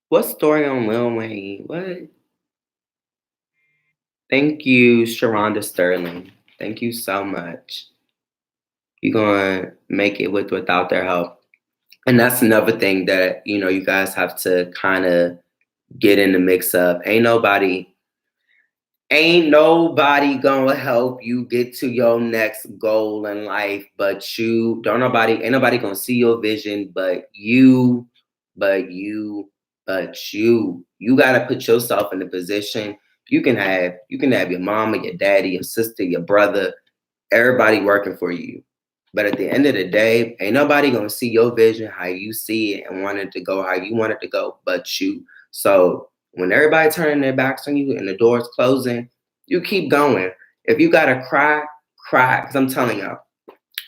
What story on Lil Wayne? What? Thank you, Sharonda Sterling. Thank you so much. You're gonna make it with without their help. And that's another thing that, you guys have to kind of get in the mix of. Ain't nobody gonna help you get to your next goal in life but you. Don't nobody Ain't nobody gonna see your vision but you. You gotta put yourself in a position. You can have your mama, your daddy, your sister, your brother, everybody working for you. But at the end of the day, ain't nobody gonna see your vision how you see it and want it to go how you want it to go, but you. So when everybody turning their backs on you and the doors closing, you keep going. If you gotta cry, cry. Cause I'm telling y'all,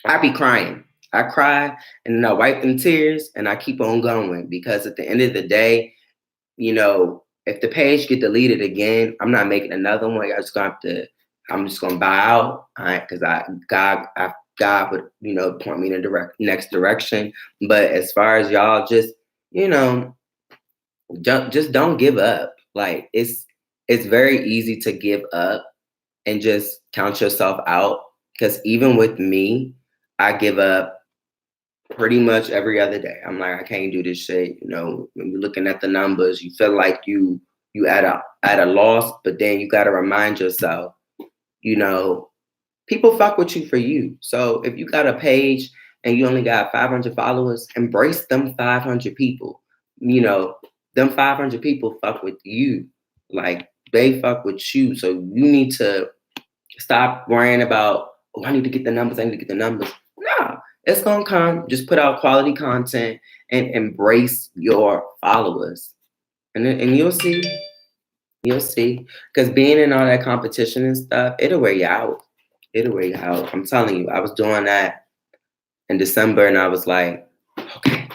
I be crying. I cry and then I wipe them tears and I keep on going because at the end of the day, if the page get deleted again, I'm not making another one. I'm just gonna buy out, all right? Because God would, point me in the next direction. But as far as y'all, you know, just don't give up. Like it's very easy to give up and just count yourself out. Because even with me, I give up pretty much every other day. I'm like, I can't do this shit. When you're looking at the numbers, you feel like you at a loss, but then you gotta remind yourself, you know, people fuck with you for you. So if you got a page and you only got 500 followers, embrace them 500 people. You know, them 500 people fuck with you. Like they fuck with you. So you need to stop worrying about, oh, I need to get the numbers. I need to get the numbers. No, it's gonna come. Just put out quality content and embrace your followers, and you'll see. You'll see. Because being in all that competition and stuff, it'll wear you out. It'll wear you out. I'm telling you, I was doing that in December, and I was like, okay,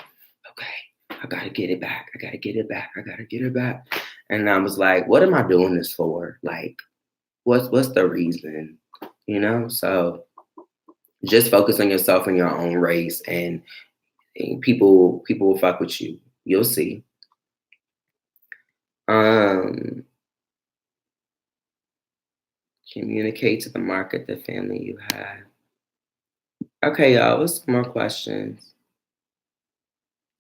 I gotta get it back. I gotta get it back. I gotta get it back. And I was like, what am I doing this for? Like, what's the reason? So just focus on yourself and your own race, and people will fuck with you. You'll see. Um, Communicate to the market the family you have. Okay, y'all. What's some more questions?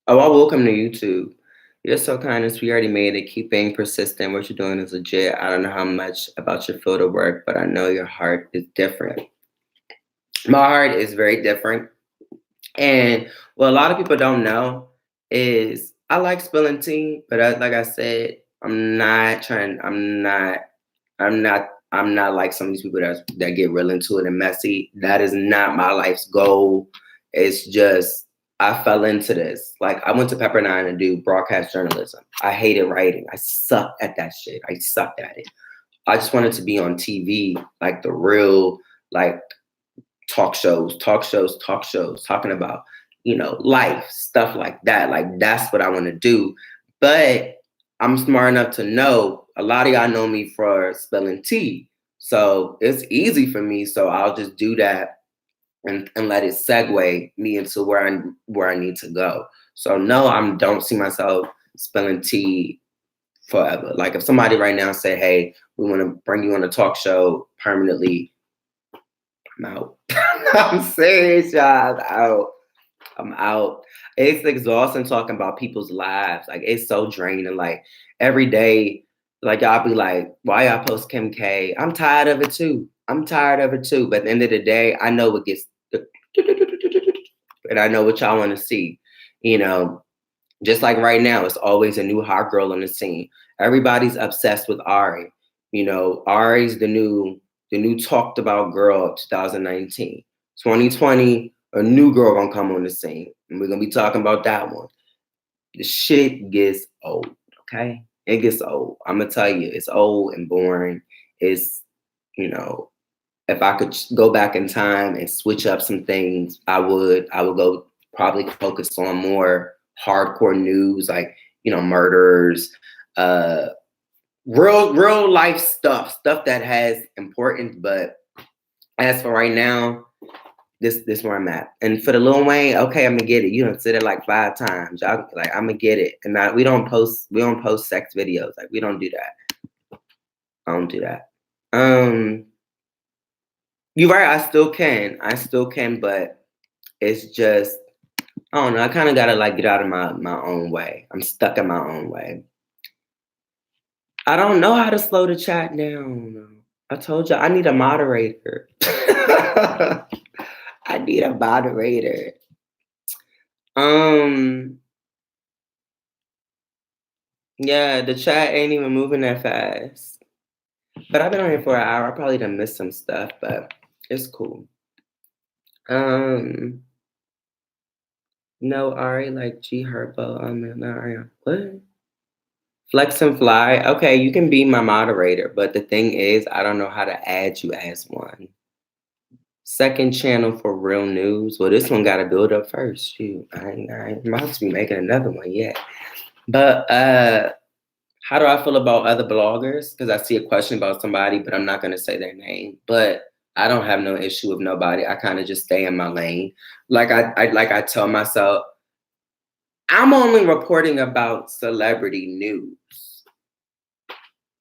Oh, I will come to YouTube. You're so kind and we already made it. Keep being persistent. What you're doing is legit. I don't know how much about your field of work, but I know your heart is different. My heart is very different. And what a lot of people don't know is I like spilling tea, but like I said, I'm not like some of these people that get real into it and messy. That is not my life's goal. It's just I fell into this. Like I went to Pepperdine to do broadcast journalism. I hated writing. I sucked at that shit. I sucked at it. I just wanted to be on TV, like the real, like talk shows, talking about, life, stuff like that. Like that's what I want to do. But I'm smart enough to know a lot of y'all know me for spelling tea. So it's easy for me. So I'll just do that and let it segue me into where I need to go. So no, I don't see myself spelling tea forever. Like if somebody right now say, hey, we want to bring you on a talk show permanently, I'm out. I'm serious, y'all. I'm out. I'm out. It's exhausting talking about people's lives. Like, it's so draining. Like, every day, like, y'all be like, why y'all post Kim K? I'm tired of it too. I'm tired of it too. But at the end of the day, I know what gets, and I know what y'all want to see. You know, just like right now, it's always a new hot girl on the scene. Everybody's obsessed with Ari. You know, Ari's the new talked about girl of 2019. 2020, a new girl gonna come on the scene. And we're gonna be talking about that one. The shit gets old, okay? It gets old. I'm gonna tell you, it's old and boring. It's, you know, if I could go back in time and switch up some things, I would. I would go probably focus on more hardcore news, like, murders, uh, real life stuff that has importance. But as for right now, this where I'm at. And for the Lil Wayne, okay, I'm gonna get it. You done said it like 5 times. Y'all, like, I'm gonna get it. And we don't post sex videos. Like, we don't do that. I don't do that. You're right. I still can. But it's just, I don't know. I kind of gotta like get out of my own way. I'm stuck in my own way. I don't know how to slow the chat down. I told you I need a moderator. I need a moderator. Yeah, the chat ain't even moving that fast. But I've been on here for an hour. I probably done missed some stuff, but it's cool. No, Ari, like G Herbo. What? Flex and Fly. Okay, you can be my moderator, but the thing is, I don't know how to add you as one. Second channel for real news. Well, this one got to build up first. Shoot, I ain't about to be making another one yet. But how do I feel about other bloggers? Because I see a question about somebody, but I'm not going to say their name. But I don't have no issue with nobody. I kind of just stay in my lane. Like I tell myself, I'm only reporting about celebrity news.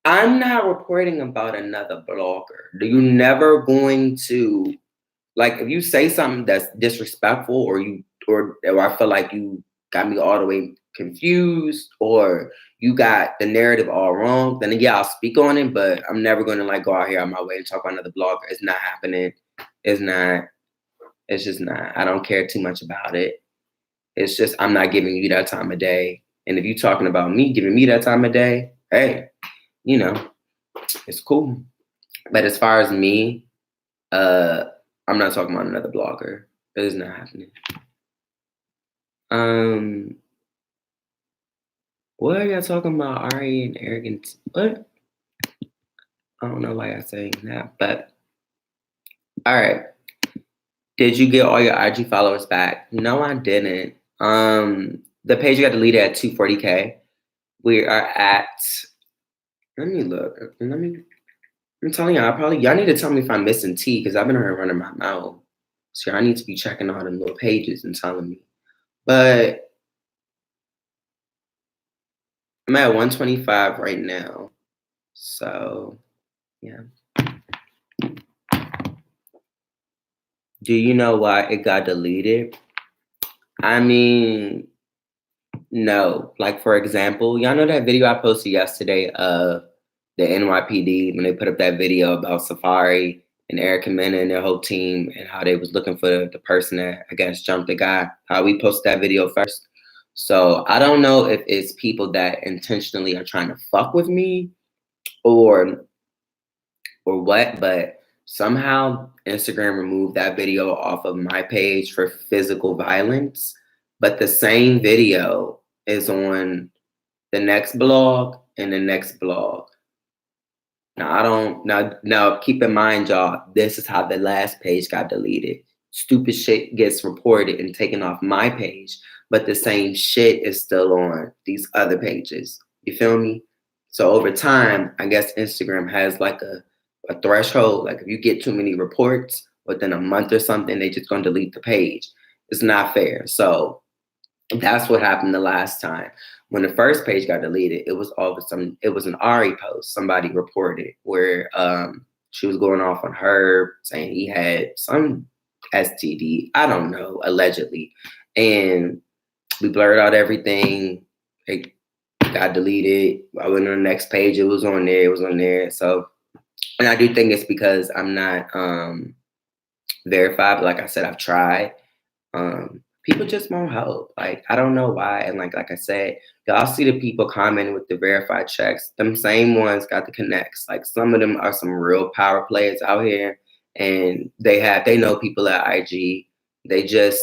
I'm not reporting about another blogger. You're never going to, like, if you say something that's disrespectful, or I feel like you got me all the way confused, or you got the narrative all wrong, then yeah, I'll speak on it. But I'm never going to like go out here on my way and talk about another blogger. It's not happening. It's not. It's just not. I don't care too much about it. It's just, I'm not giving you that time of day. And if you're talking about me giving me that time of day, hey, it's cool. But as far as me, I'm not talking about another blogger. It is not happening. What are y'all talking about? Ari and arrogance? What? I don't know why I'm saying that, but all right. Did you get all your IG followers back? No, I didn't. The page got deleted at 240K. We are at. Let me look. I'm telling y'all need to tell me if I'm missing T, because I've been here running my mouth. So I need to be checking all them little pages and telling me. But I'm at 125 right now. So, yeah. Do you know why it got deleted? I mean, no. Like, for example, y'all know that video I posted yesterday of the NYPD when they put up that video about Safari and Erica Mena and their whole team, and how they was looking for the person that, I guess, jumped the guy, how we posted that video first. So I don't know if it's people that intentionally are trying to fuck with me or what, but somehow Instagram removed that video off of my page for physical violence. But the same video is on the next blog and the next blog. Now keep in mind, y'all, this is how the last page got deleted. Stupid shit gets reported and taken off my page, but the same shit is still on these other pages. You feel me? So over time, I guess Instagram has like a threshold. Like, if you get too many reports within a month or something, they just gonna delete the page. It's not fair. So that's what happened the last time. When the first page got deleted, it was an Ari post. Somebody reported where she was going off on her, saying he had some STD. I don't know, allegedly. And we blurred out everything. It got deleted. I went on the next page. It was on there. It was on there. So, and I do think it's because I'm not verified. But like I said, I've tried. People just won't help. Like, I don't know why. And like I said, y'all see the people commenting with the verified checks. Them same ones got the connects. Like, some of them are some real power players out here, and they know people at IG. They just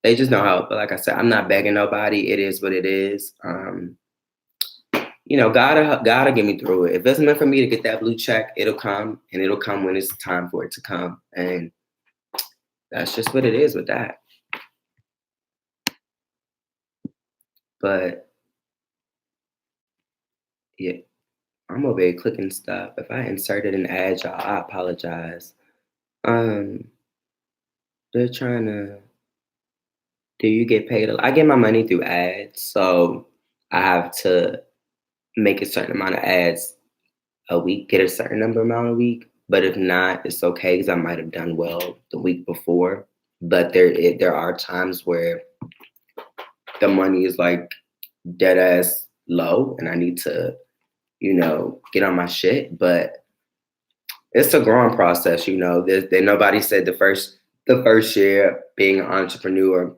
don't help. But like I said, I'm not begging nobody. It is what it is. Gotta get me through it. If it's meant for me to get that blue check, it'll come, and it'll come when it's time for it to come. And that's just what it is with that. But yeah, I'm over here clicking stuff. If I inserted an ad, y'all, I apologize. They're trying to. Do you get paid? I get my money through ads, so I have to make a certain amount of ads a week, get a certain number amount a week. But if not, it's okay because I might have done well the week before. But there are times where the money is like dead ass low, and I need to, get on my shit. But it's a growing process, nobody said the first year being an entrepreneur,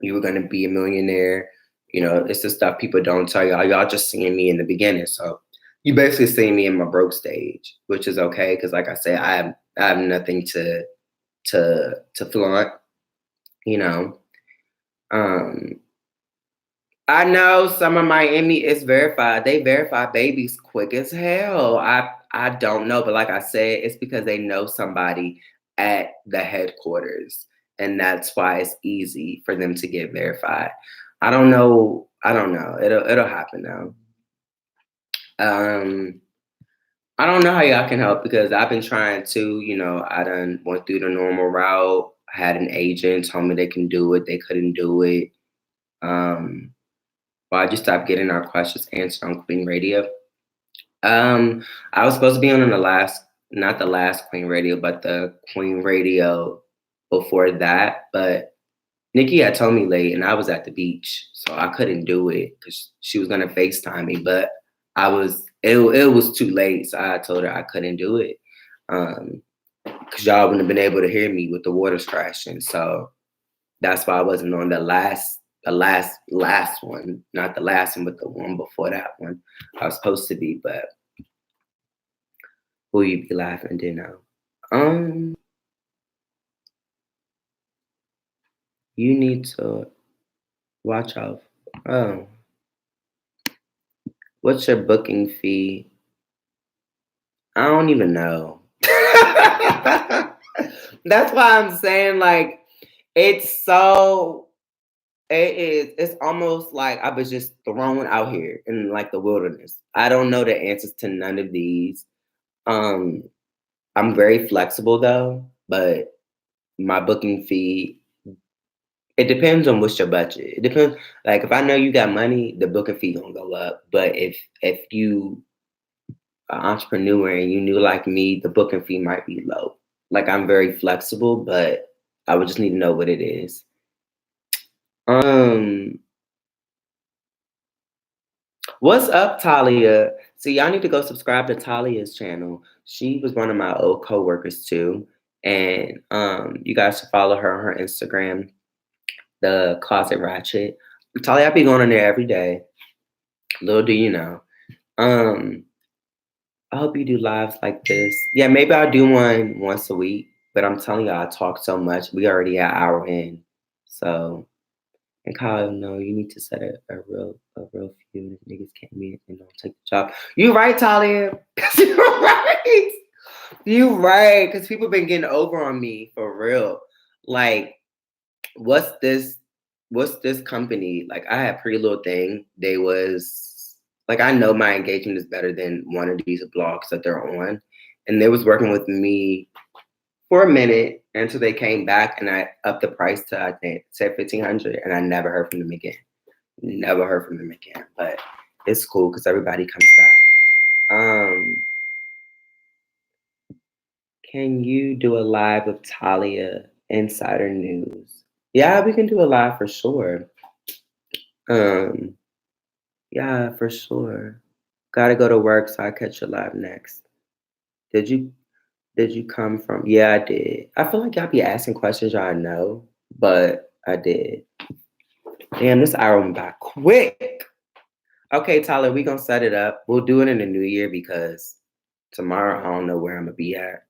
you were gonna be a millionaire. It's the stuff people don't tell y'all. Y'all just seeing me in the beginning. So you basically seeing me in my broke stage, which is okay, because like I said, I have nothing to flaunt, I know some of Miami is verified. They verify babies quick as hell. I don't know, but like I said, it's because they know somebody at the headquarters, and that's why it's easy for them to get verified. I don't know. It'll happen now. I don't know how y'all can help, because I've been trying to. I done went through the normal route. Had an agent told me they can do it. They couldn't do it. Why'd you stop getting our questions answered on Queen Radio? I was supposed to be on not the last Queen Radio, but the Queen Radio before that. But Nikki had told me late, and I was at the beach, so I couldn't do it because she was gonna FaceTime me. But it was too late, so I told her I couldn't do it because y'all wouldn't have been able to hear me with the waters crashing. So that's why I wasn't on the last one, not the last one, but the one before that one. I was supposed to be, but who you be laughing to now? You need to watch out. Oh, what's your booking fee? I don't even know. That's why I'm saying, like, it's almost like I was just thrown out here in like the wilderness. I don't know the answers to none of these. I'm very flexible though, but my booking fee, it depends on what's your budget. It depends. Like, if I know you got money, the booking fee gonna go up. But if you an entrepreneur and you knew like me, the booking fee might be low. Like, I'm very flexible, but I would just need to know what it is. What's up, Talia? See, y'all need to go subscribe to Talia's channel. She was one of my old coworkers too. And you guys should follow her on her Instagram, The Closet Ratchet. Talia, I be going on there every day. Little do you know. I hope you do lives like this. Yeah, maybe I'll do one once a week. But I'm telling y'all, I talk so much. We already an hour in. So, and Kyle, no, you need to set a real few niggas came in and don't take the job. You right, Talia. You're right. You right. Because people been getting over on me for real. Like, what's this company? Like, I had Pretty Little Thing. They was like, I know my engagement is better than one of these blogs that they're on. And they was working with me for a minute until they came back, and I upped the price to, I think, said $1,500, and I never heard from them again. Never heard from them again. But it's cool because everybody comes back. Can you do a live with Talia Insider News? Yeah, we can do a live for sure. Um, yeah, for sure. Gotta go to work, so I catch you live next. Did you did you come from? Yeah, I did. I feel like y'all be asking questions y'all know, but I did. Damn, this hour went by quick. Okay, Tyler, we gonna set it up. We'll do it in the new year because tomorrow I don't know where I'm gonna be at.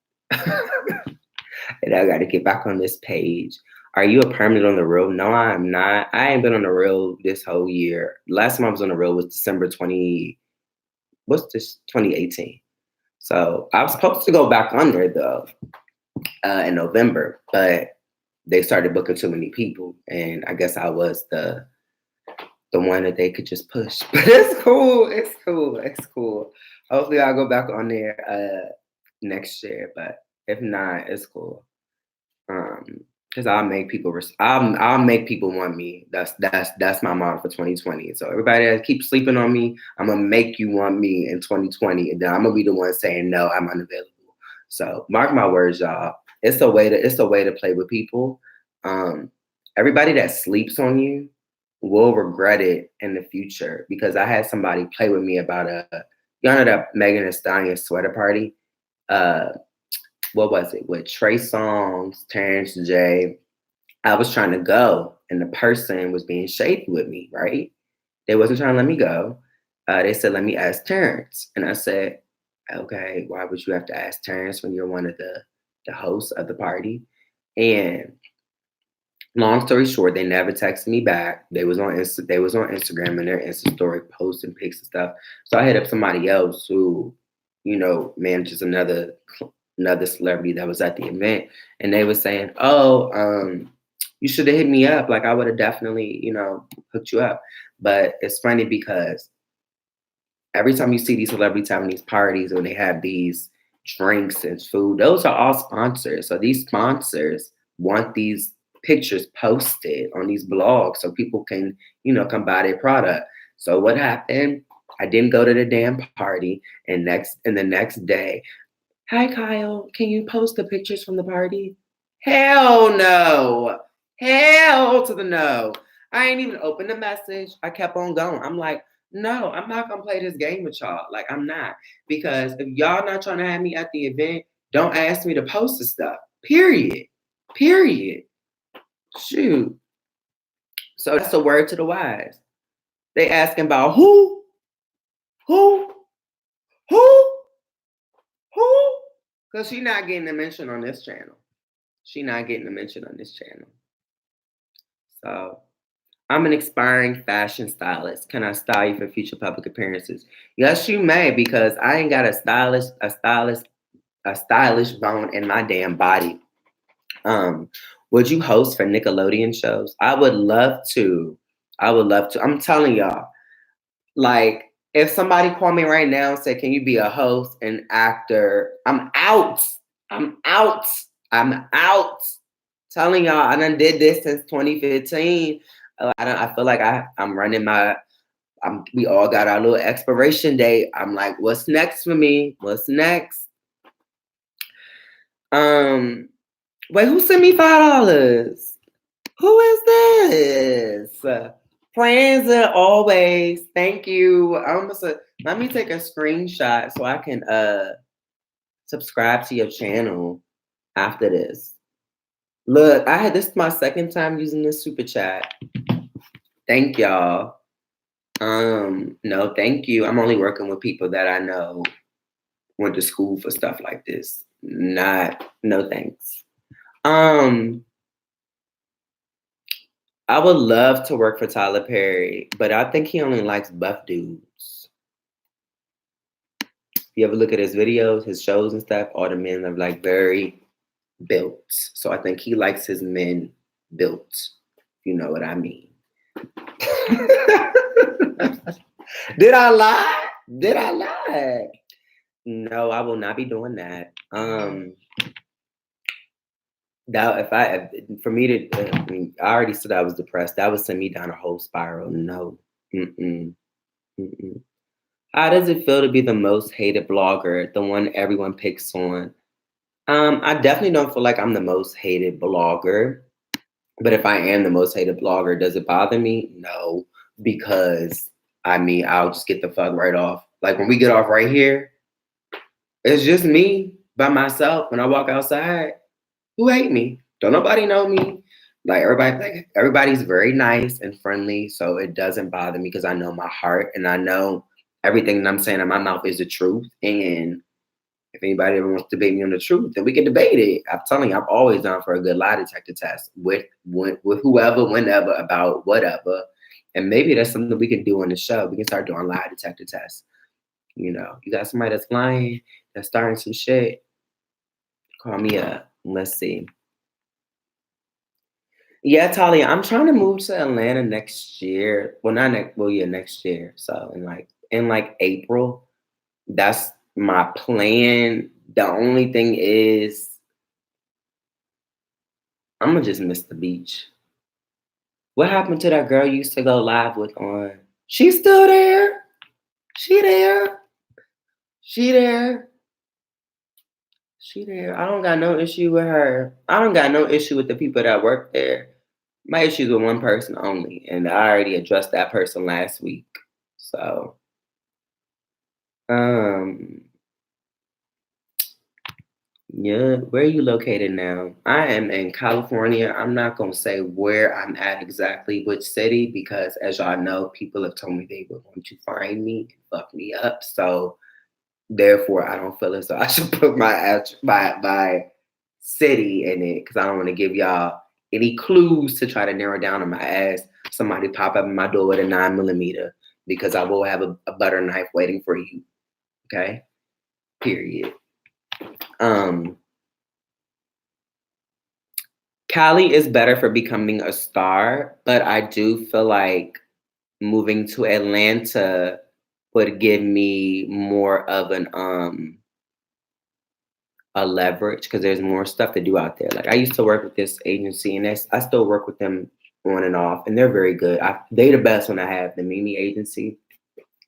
And I gotta get back on this page. Are you a permanent on the road? No, I am not. I ain't been on the road this whole year. Last time I was on the road was December 20, what's this, 2018. So I was supposed to go back on there though in November, but they started booking too many people. And I guess I was the one that they could just push. But it's cool. It's cool. It's cool. Hopefully I'll go back on there next year. But if not, it's cool. Because I'll make people want me. That's my motto for 2020. So everybody that keeps sleeping on me, I'm gonna make you want me in 2020, and then I'm gonna be the one saying no, I'm unavailable. So mark my words, y'all. It's a way to play with people. Um, Everybody that sleeps on you will regret it in the future because I had somebody play with me about you know that Megan Thee Stallion sweater party. Uh, what was it with Trey Songz, Terrence J. I was trying to go, and the person was being shady with me. Right? They wasn't trying to let me go. They said, "Let me ask Terrence," and I said, "Okay, why would you have to ask Terrence when you're one of the hosts of the party?" And long story short, they never texted me back. They was on Instagram and their Insta story posting pics and stuff. So I hit up somebody else who, manages another celebrity that was at the event, and they was saying, "Oh, you should have hit me up. Like I would have definitely, hooked you up." But it's funny because every time you see these celebrities having these parties when they have these drinks and food, those are all sponsors. So these sponsors want these pictures posted on these blogs so people can, come buy their product. So what happened? I didn't go to the damn party, and the next day, "Hi Kyle, can you post the pictures from the party?" Hell no. Hell to the no. I ain't even opened the message. I kept on going. I'm like, no, I'm not gonna play this game with y'all. Like, I'm not. Because if y'all not trying to have me at the event, don't ask me to post the stuff. Period. Period. Shoot. So that's a word to the wise. They asking about who? Who? Who? Who? Because she not getting a mention on this channel. She not getting a mention on this channel. So I'm an aspiring fashion stylist. Can I style you for future public appearances? Yes, you may, because I ain't got a stylish bone in my damn body. Would you host for Nickelodeon shows? I would love to. I would love to. I'm telling y'all, like, if somebody called me right now and said, "Can you be a host and actor?" I'm out. I'm out. I'm out. Telling y'all, I done did this since 2015. I feel like I'm running we all got our little expiration date. I'm like, what's next for me? What's next? Wait, who sent me $5? Who is this? Plans are always. Thank you. Let me take a screenshot so I can subscribe to your channel after this. Look, this is my second time using this super chat. Thank y'all. No, thank you. I'm only working with people that I know went to school for stuff like this. No thanks. I would love to work for Tyler Perry, but I think he only likes buff dudes. If you ever look at his videos, his shows and stuff, all the men are like very built. So I think he likes his men built. If you know what I mean. Did I lie? Did I lie? No, I will not be doing that. For me to, I already said I was depressed. That would send me down a whole spiral. No. Mm-mm. Mm-mm. How does it feel to be the most hated blogger, the one everyone picks on? I definitely don't feel like I'm the most hated blogger, but if I am the most hated blogger, does it bother me? No, because I mean, I'll just get the fuck right off. Like when we get off right here, it's just me by myself. When I walk outside, who hate me? Don't nobody know me. Like everybody's very nice and friendly, so it doesn't bother me because I know my heart and I know everything that I'm saying in my mouth is the truth. And if anybody ever wants to debate me on the truth, then we can debate it. I'm telling you, I'm always down for a good lie detector test with whoever, whenever, about whatever. And maybe that's something we can do on the show. We can start doing lie detector tests. You know, you got somebody that's lying, that's starting some shit. Call me up. Let's see. Yeah, Talia, I'm trying to move to Atlanta next year. Well, not next. Well, yeah, next year. So in like April, that's my plan. The only thing is, I'm gonna just miss the beach. What happened to that girl you used to go live with on? She's still there. She there. She there. She there. I don't got no issue with her. I don't got no issue with the people that work there. My issues with one person only, and I already addressed that person last week. So, um, yeah, where are you located now? I am in California. I'm not gonna say where I'm at exactly, which city, because as y'all know, people have told me they would want to find me and fuck me up. So therefore, I don't feel as though I should put my city in it because I don't want to give y'all any clues to try to narrow down on my ass. Somebody pop up in my door with a 9 millimeter because I will have a butter knife waiting for you. Okay. Period. Um, Cali is better for becoming a star, but I do feel like moving to Atlanta would give me more of an a leverage because there's more stuff to do out there. Like I used to work with this agency, and I still work with them on and off, and they're very good. They the best one I have, the Mimi agency.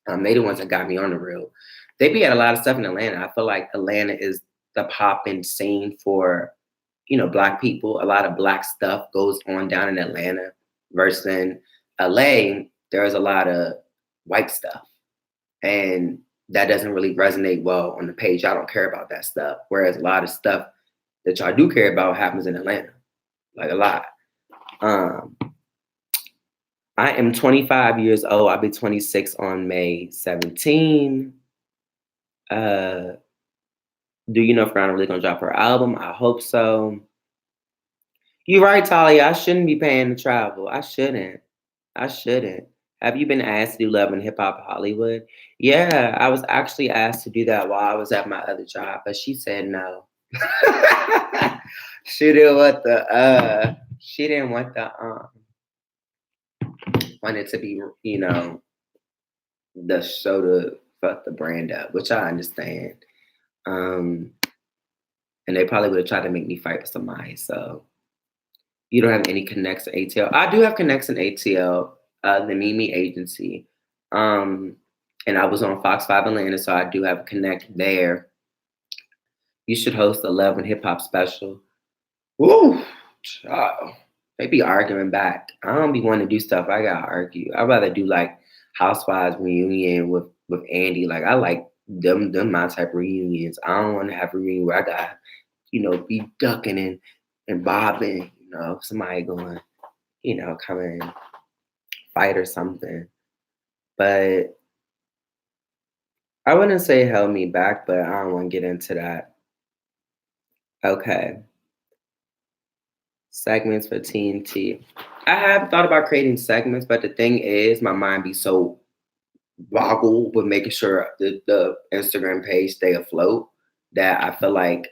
They the ones that got me on the real. They be at a lot of stuff in Atlanta. I feel like Atlanta is the popping scene for Black people. A lot of Black stuff goes on down in Atlanta versus in LA. There's a lot of white stuff, and that doesn't really resonate well on the page. I don't care about that stuff. Whereas a lot of stuff that y'all do care about happens in Atlanta, like a lot. Um, I am 25 years old. I'll be 26 on May 17. Uh, do you know if Rihanna really gonna drop her album? I hope so. You're right, Talia. I shouldn't be paying to travel. I shouldn't. I shouldn't. Have you been asked to do Love and Hip Hop Hollywood? Yeah, I was actually asked to do that while I was at my other job, but she said no. She didn't want the wanted to be, the show to fuck the brand up, which I understand. Um, and they probably would have tried to make me fight with somebody. So you don't have any connects to ATL. I do have connects in ATL, the Mimi agency. Um, and I was on Fox 5 Atlanta, so I do have a connect there. You should host a Love and Hip Hop special. Woo! Child. They be arguing back. I don't be wanting to do stuff I gotta argue. I'd rather do like Housewives reunion with Andy. Like I like them my type of reunions. I don't want to have a reunion where I got, be ducking and bobbing, somebody going, come and fight or something. But I wouldn't say it held me back, but I don't want to get into that. Okay. Segments for TNT. I have thought about creating segments, but the thing is, my mind be so boggled with making sure the Instagram page stay afloat that I feel like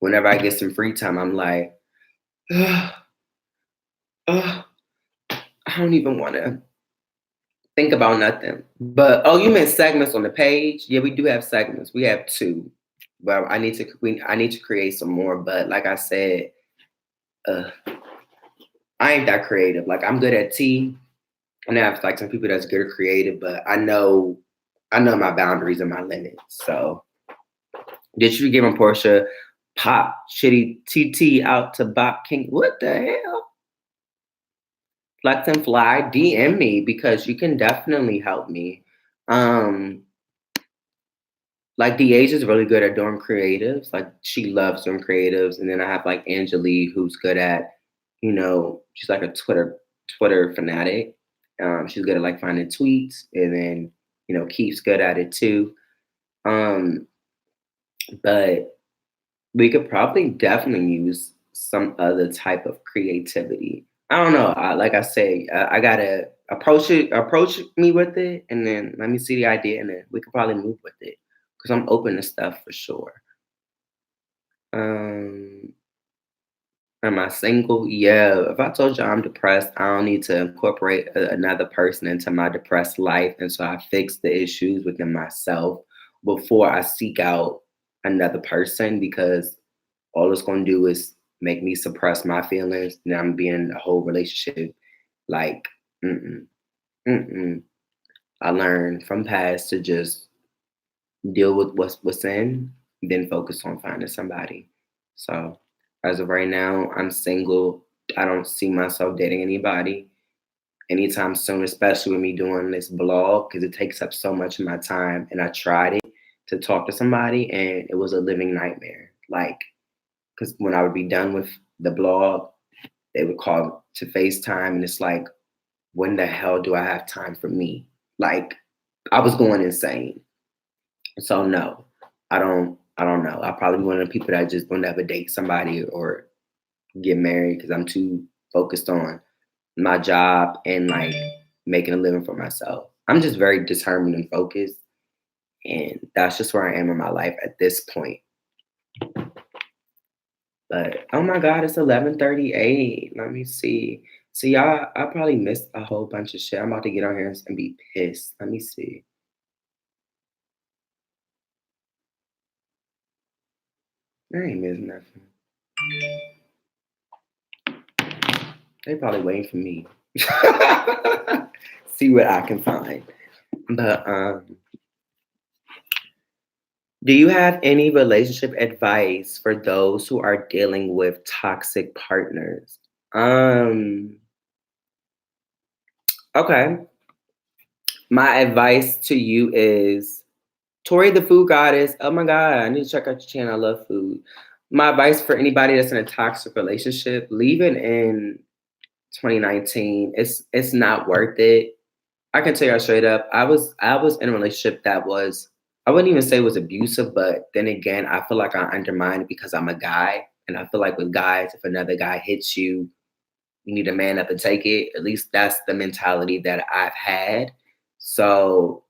whenever I get some free time, I'm like, ugh, ugh, I don't even want to think about nothing. But oh, you meant segments on the page? Yeah, we do have segments. We have two, but I need to create some more. But like I said, uh, I ain't that creative. Like I'm good at tea. And I have like some people that's good at creative, but I know my boundaries and my limits. So did you give him Portia Pop Shitty TT out to Bop King. What the hell? Flex and Fly, DM me because you can definitely help me. Like DH is really good at doing creatives. Like she loves doing creatives. And then I have like Angelique who's good at, she's like a Twitter fanatic. She's good at like finding tweets, and then Keith's good at it too. But we could probably definitely use some other type of creativity. I don't know. Like I say, I gotta approach me with it, and then let me see the idea, and then we could probably move with it because I'm open to stuff for sure. Um, am I single? Yeah. If I told you I'm depressed, I don't need to incorporate another person into my depressed life, and so I fix the issues within myself before I seek out another person because all it's gonna do is make me suppress my feelings. And I'm being in a whole relationship. Like, mm-mm, mm-mm. I learned from past to just deal with what's in, then focus on finding somebody. So as of right now, I'm single. I don't see myself dating anybody anytime soon, especially with me doing this blog because it takes up so much of my time. And I tried it to talk to somebody, and it was a living nightmare. Like, because when I would be done with the blog, they would call to FaceTime, and it's like, when the hell do I have time for me? Like, I was going insane. So no, I don't know. I'll probably be one of the people that just will never date somebody or get married because I'm too focused on my job and like making a living for myself. I'm just very determined and focused, and that's just where I am in my life at this point. But oh my God, it's 11:38. Let me see. See, y'all, I probably missed a whole bunch of shit. I'm about to get on here and be pissed. Let me see. I ain't missing nothing. They probably waiting for me. See what I can find. But do you have any relationship advice for those who are dealing with toxic partners? Um, okay. My advice to you is Tori the Food Goddess. Oh my God, I need to check out your channel. I love food. My advice for anybody that's in a toxic relationship, leave it in 2019. It's not worth it. I can tell you straight up. I was in a relationship that was, I wouldn't even say it was abusive, but then again, I feel like I undermined it because I'm a guy. And I feel like with guys, if another guy hits you, you need to man up and take it. At least that's the mentality that I've had. So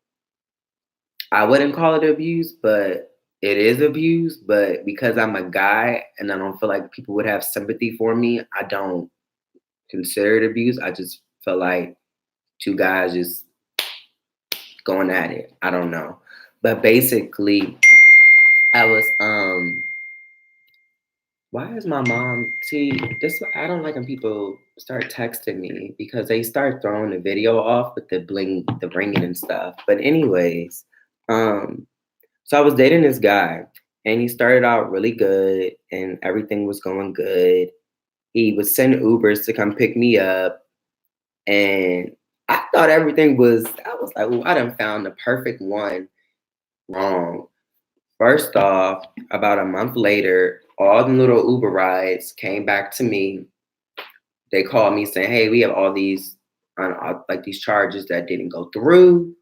I wouldn't call it abuse, but it is abuse. But because I'm a guy and I don't feel like people would have sympathy for me, I don't consider it abuse. I just feel like two guys just going at it. I don't know. But basically, I was why is my mom see this I don't like when people start texting me because they start throwing the video off with the ringing and stuff. But anyways, um so I was dating this guy, and he started out really good and everything was going good. He would send Ubers to come pick me up, and I thought everything was, I was like, oh, I done found the perfect one. Wrong. First off, about a month later, all the little Uber rides came back to me. They called me saying, hey, we have all these like these charges that didn't go through.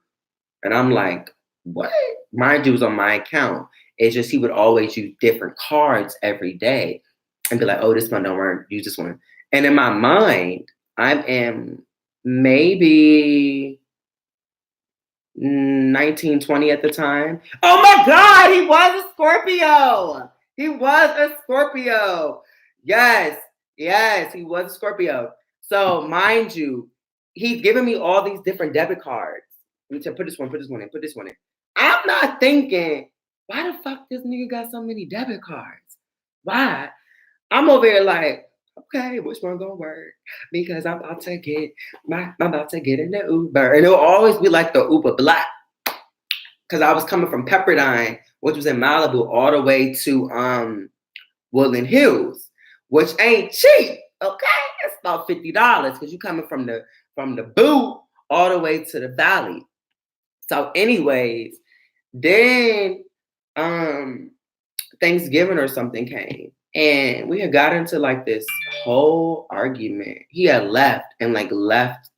And I'm like, what? Mind you, was on my account. It's just he would always use different cards every day and be like, oh, this one don't work. Use this one. And in my mind, I am maybe 1920 at the time. Oh my God, he was a Scorpio. He was a Scorpio. Yes, yes, he was a Scorpio. So mind you, he's giving me all these different debit cards. Let me tell, put this one, put this one in, put this one in. I'm not thinking, why the fuck this nigga got so many debit cards? Why? I'm over here like, okay, which one gonna work? Because I'm about to get in the Uber. And it'll always be like the Uber Black. Because I was coming from Pepperdine, which was in Malibu, all the way to Woodland Hills, which ain't cheap. Okay, it's about $50 because you coming from the boot all the way to the valley. So, anyways, then Thanksgiving or something came, and we had got into like this whole argument. He had left and like left.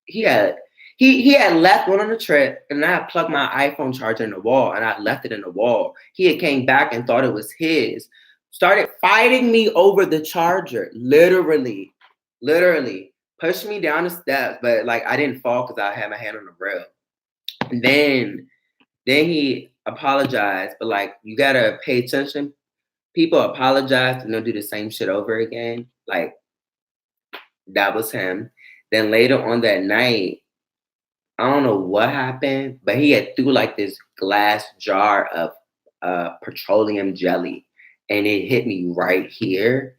He had he had left, went on a trip, and I had plugged my iPhone charger in the wall, and I left it in the wall. He had came back and thought it was his. Started fighting me over the charger, literally pushed me down the steps, but like I didn't fall because I had my hand on the rail. And then he apologized, but like you gotta pay attention. People apologize and they'll do the same shit over again. Like that was him. Then later on that night, I don't know what happened, but he had threw like this glass jar of petroleum jelly, and it hit me right here.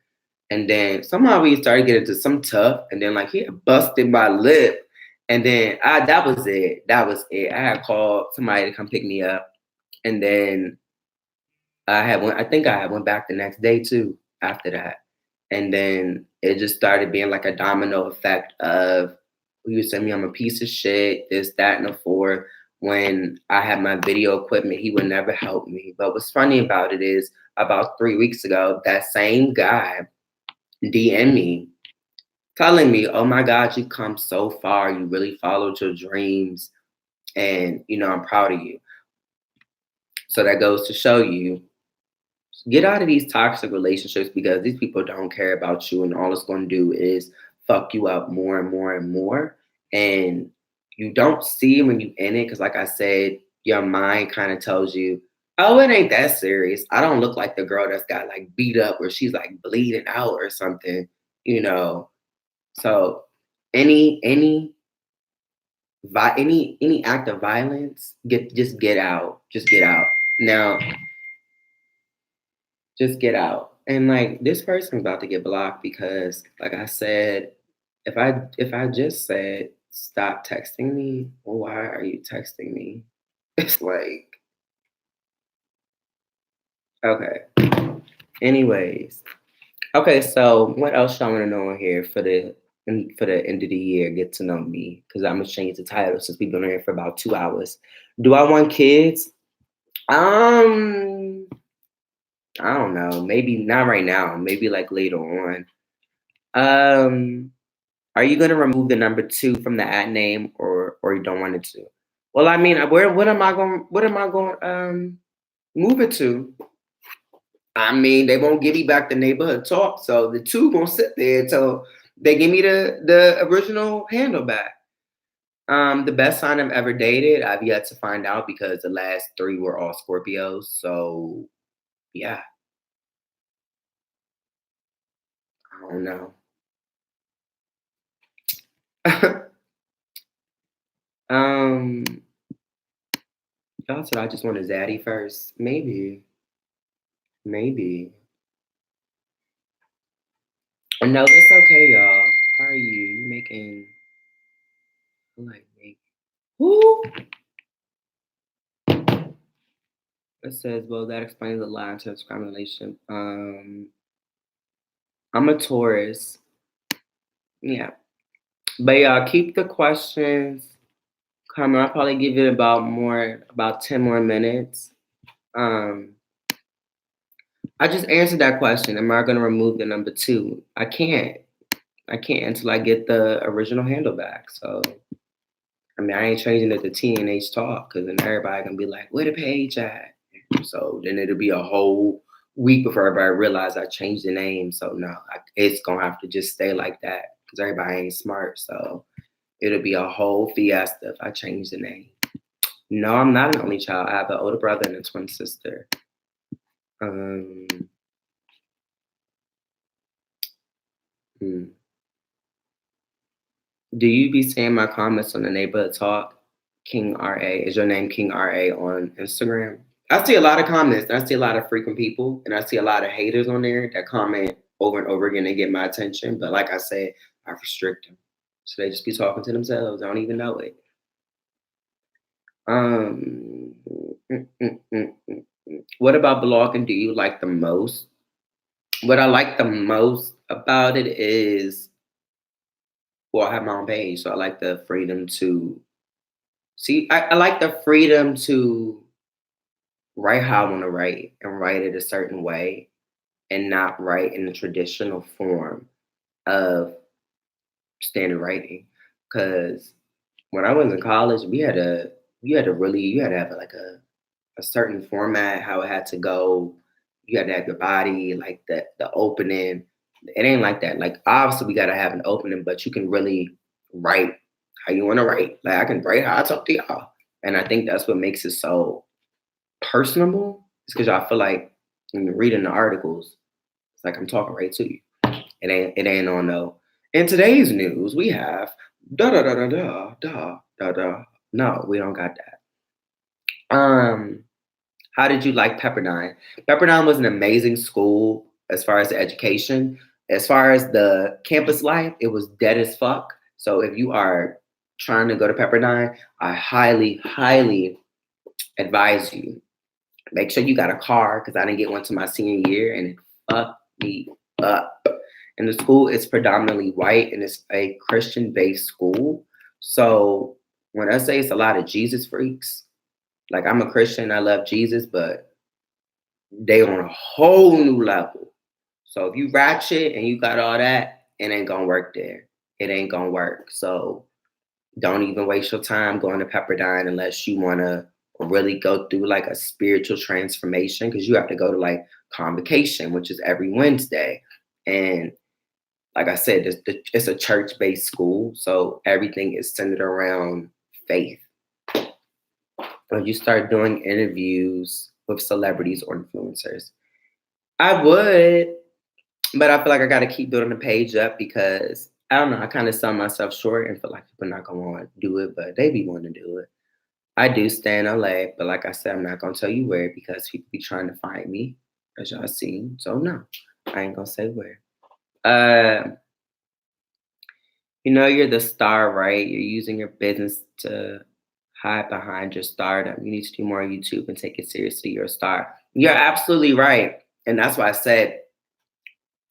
And then somehow we started getting to some tough, and then like he had busted my lip, and then I that was it. That was it. I had called somebody to come pick me up, and then I think I had went back the next day too after that. And then it just started being like a domino effect of you send me I'm a piece of shit, this, that, and the fourth. When I had my video equipment, he would never help me. But what's funny about it is about 3 weeks ago, that same guy DM me telling me, oh my God, you've come so far. You really followed your dreams. And, I'm proud of you. So that goes to show you get out of these toxic relationships because these people don't care about you, and all it's going to do is fuck you up more and more and more. And you don't see when you in it because, like I said, your mind kind of tells you, "Oh, it ain't that serious. I don't look like the girl that's got like beat up or she's like bleeding out or something." You know, so any any act of violence, get out, just get out now. Just get out. And like this person's about to get blocked because, like I said, if I just said stop texting me, well, why are you texting me? It's like okay. Anyways, okay. So what else y'all want to know on here for the end of the year? Get to know me because I'm gonna change the title since we've been on here for about 2 hours. Do I want kids? Um, I don't know. Maybe not right now. Maybe like later on. Um, Are you gonna remove the number two from the ad name, or you don't want it to? Well, I mean, where what am I going move it to? I mean, they won't give me back the neighborhood talk, so the two gonna sit there until they give me the original handle back. The best sign I've ever dated, I've yet to find out because the last three were all Scorpios. So yeah, I don't know. um, y'all said I just want a zaddy first. Maybe. No, it's okay, y'all. How are you? You making like me? Woo! It says, well, that explains a lot to discrimination. I'm a Taurus. Yeah. But y'all keep the questions coming. I'll probably give it about 10 more minutes. Um, I just answered that question. Am I gonna remove the number two? I can't. I can't until I get the original handle back. So I mean, I ain't changing it to TNH Talk because then everybody gonna be like, "Where the page at?" So then it'll be a whole week before everybody realize I changed the name. So no, it's gonna have to just stay like that because everybody ain't smart. So it'll be a whole fiesta if I change the name. No, I'm not an only child. I have an older brother and a twin sister. Um, hmm. Do you be seeing my comments on the neighborhood talk? King RA. Is your name King RA on Instagram? I see a lot of comments. I see a lot of frequent people, and I see a lot of haters on there that comment over and over again and get my attention. But like I said, I restrict them. So they just be talking to themselves. I don't even know it. Um, mm, mm, mm, mm. What about blogging do you like the most? What I like the most about it is, well, I have my own page, so I like the freedom to see. I like the freedom to write how I want to write and write it a certain way and not write in the traditional form of standard writing. Because when I was in college, you had to have like a certain format, how it had to go. You had to have your body, like the opening. It ain't like that. Like obviously we gotta have an opening, but you can really write how you want to write. Like I can write how I talk to y'all. And I think that's what makes it so personable. It's because I feel like when you're reading the articles, it's like I'm talking right to you. It ain't on no. In today's news, we have da da da da da da da da. No, we don't got that. How did you like Pepperdine? Pepperdine was an amazing school as far as the education. As far as the campus life, it was dead as fuck. So if you are trying to go to Pepperdine, I highly, highly advise you. Make sure you got a car because I didn't get one to my senior year and it fucked me up. And the school is predominantly white and it's a Christian based school. So when I say it's a lot of Jesus freaks, like I'm a Christian, I love Jesus, but they on a whole new level. So if you ratchet and you got all that, it ain't gonna work there. It ain't gonna work. So don't even waste your time going to Pepperdine unless you wanna really go through like a spiritual transformation because you have to go to like convocation, which is every Wednesday. And like I said, it's a church-based school, so everything is centered around faith. When you start doing interviews with celebrities or influencers, I would, but I feel like I got to keep building the page up because I don't know. I kind of sell myself short and feel like people not gonna want to do it, but they be wanting to do it. I do stay in LA, but like I said, I'm not gonna tell you where because people be trying to find me, as y'all seen. So no, I ain't gonna say where. Uh, you're the star, right? You're using your business to hide behind your stardom. You need to do more on YouTube and take it seriously. You're a star. You're absolutely right. And that's why I said,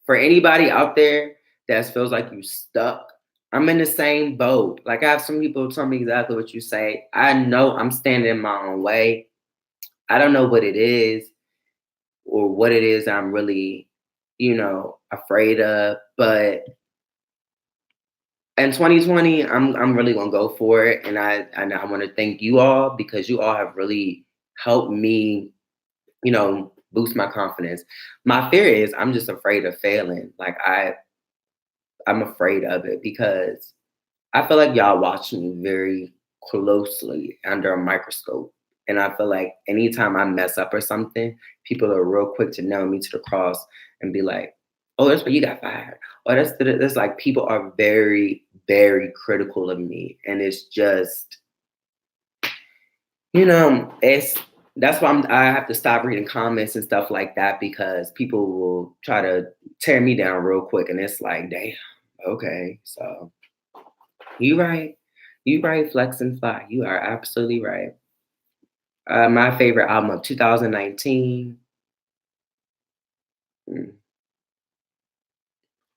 for anybody out there that feels like you stuck, I'm in the same boat. Like I have some people tell me exactly what you say. I know I'm standing in my own way. I don't know what it is or what it is I'm really, afraid of. But in 2020, I'm really gonna go for it, and I want to thank you all because you all have really helped me, boost my confidence. My fear is I'm just afraid of failing. Like I'm afraid of it because I feel like y'all watch me very closely under a microscope. And I feel like anytime I mess up or something, people are real quick to nail me to the cross and be like, oh, that's why you got fired. Or that's like people are very, very critical of me. And it's just, it's that's why I have to stop reading comments and stuff like that because people will try to tear me down real quick. And it's like, damn, okay, so you right. You right, Flex and Fly. You are absolutely right. My favorite album of 2019. mm,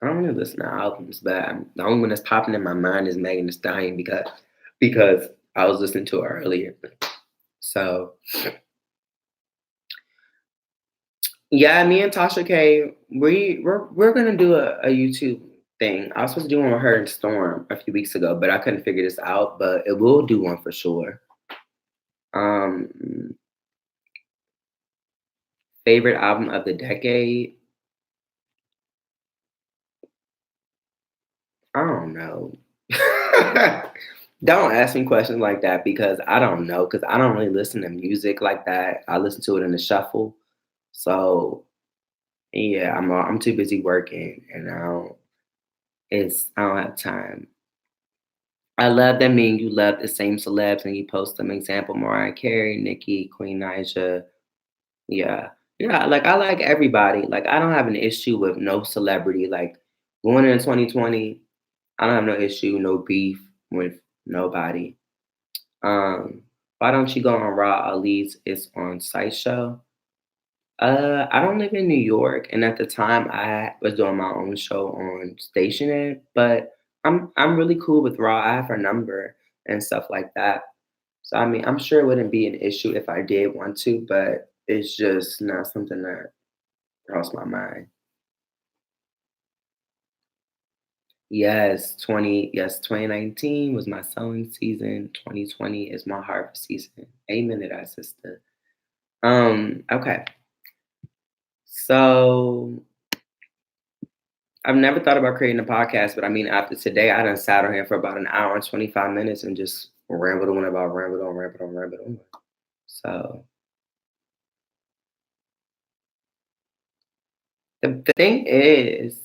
I don't really listen to albums, but the only one that's popping in my mind is Megan Thee Stallion because I was listening to her earlier. So yeah, me and Tasha K, we're gonna do a YouTube thing. I was supposed to do one with her and Storm a few weeks ago, but I couldn't figure this out. But it will do one for sure. Um, Favorite album of the decade? I don't know. Don't ask me questions like that because I don't know. Because I don't really listen to music like that. I listen to it in the shuffle. So yeah, I'm too busy working, and I don't have time. I love that me and you love the same celebs, and you post them. Example: Mariah Carey, Nicki, Queen Naija. Yeah, yeah. Like I like everybody. Like I don't have an issue with no celebrity. Like going into 2020, I don't have no issue, no beef with nobody. Why don't you go on Raw Ali's It's on Site show? I don't live in New York, and at the time I was doing my own show on Stationed, but I'm really cool with Raw. I have her number and stuff like that. So I mean, I'm sure it wouldn't be an issue if I did want to, but it's just not something that crossed my mind. Yes, 2019 was my sowing season. 2020 is my harvest season. Amen to that, sister. Okay. So I've never thought about creating a podcast, but I mean, after today, I done sat on here for about an hour and 25 minutes and just rambled on. So the thing is,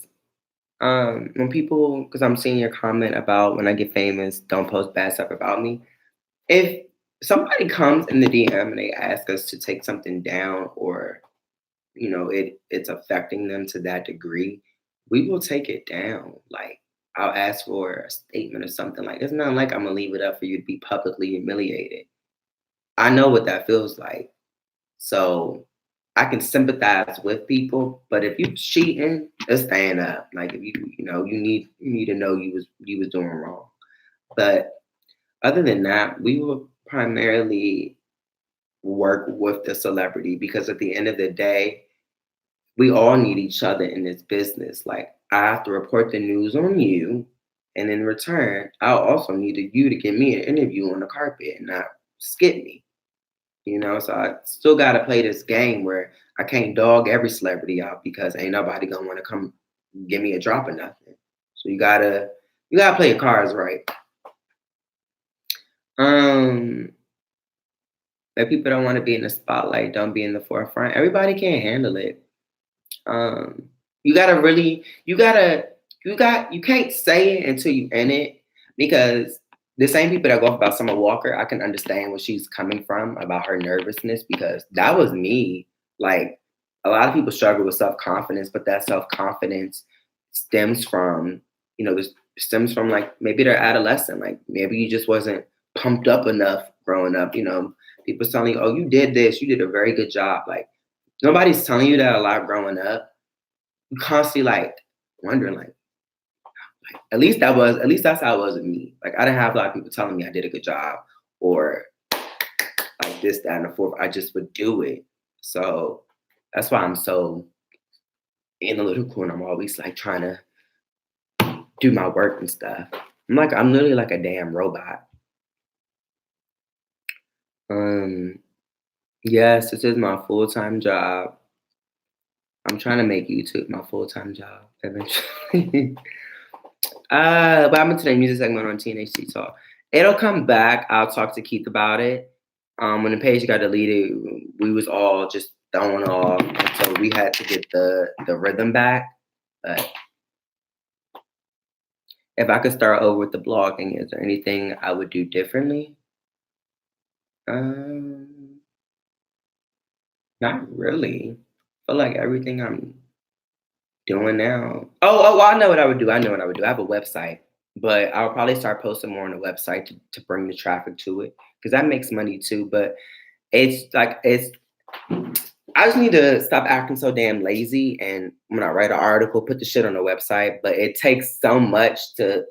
when people, because I'm seeing your comment about when I get famous, don't post bad stuff about me. If somebody comes in the DM and they ask us to take something down, or it's affecting them to that degree, we will take it down. Like, I'll ask for a statement or something. Like, it's not like I'm gonna leave it up for you to be publicly humiliated. I know what that feels like. So I can sympathize with people, but if you cheating, just stand up. Like, if you need to know you was doing wrong. But other than that, we will primarily work with the celebrity, because at the end of the day, we all need each other in this business. Like, I have to report the news on you, and in return, I'll also need you to give me an interview on the carpet and not skip me. So I still got to play this game where I can't dog every celebrity out, because ain't nobody gonna want to come give me a drop of nothing. So you gotta play your cards right. Um, if people don't want to be in the spotlight, don't be in the forefront. Everybody can't handle it. Um, you can't say it until you in it, because the same people that go off about Summer Walker, I can understand where she's coming from about her nervousness, because that was me. Like, a lot of people struggle with self confidence, but that self confidence stems from, this stems from, like, maybe they're adolescent, like maybe you just wasn't pumped up enough growing up. People telling you, oh, you did this, you did a very good job. Like, nobody's telling you that a lot growing up. You constantly, like, wondering, like, at least that's how it was with me. Like, I didn't have a lot of people telling me I did a good job, or like this, that, and the fourth. I just would do it. So that's why I'm so analytical, and I'm always like trying to do my work and stuff. I'm literally like a damn robot. Um, yes, this is my full time job. I'm trying to make YouTube my full time job eventually. But I'm into the music segment on TNHC Talk. It'll come back. I'll talk to Keith about it. When the page got deleted, we was all just throwing off, and so we had to get the rhythm back. But if I could start over with the blogging, is there anything I would do differently? Um, Not really. I feel like everything I'm doing now. Oh, I know what I would do. I know what I would do. I have a website, but I'll probably start posting more on the website to bring the traffic to it, because that makes money too. But it's I just need to stop acting so damn lazy. And when I write an article, put the shit on the website. But it takes so much to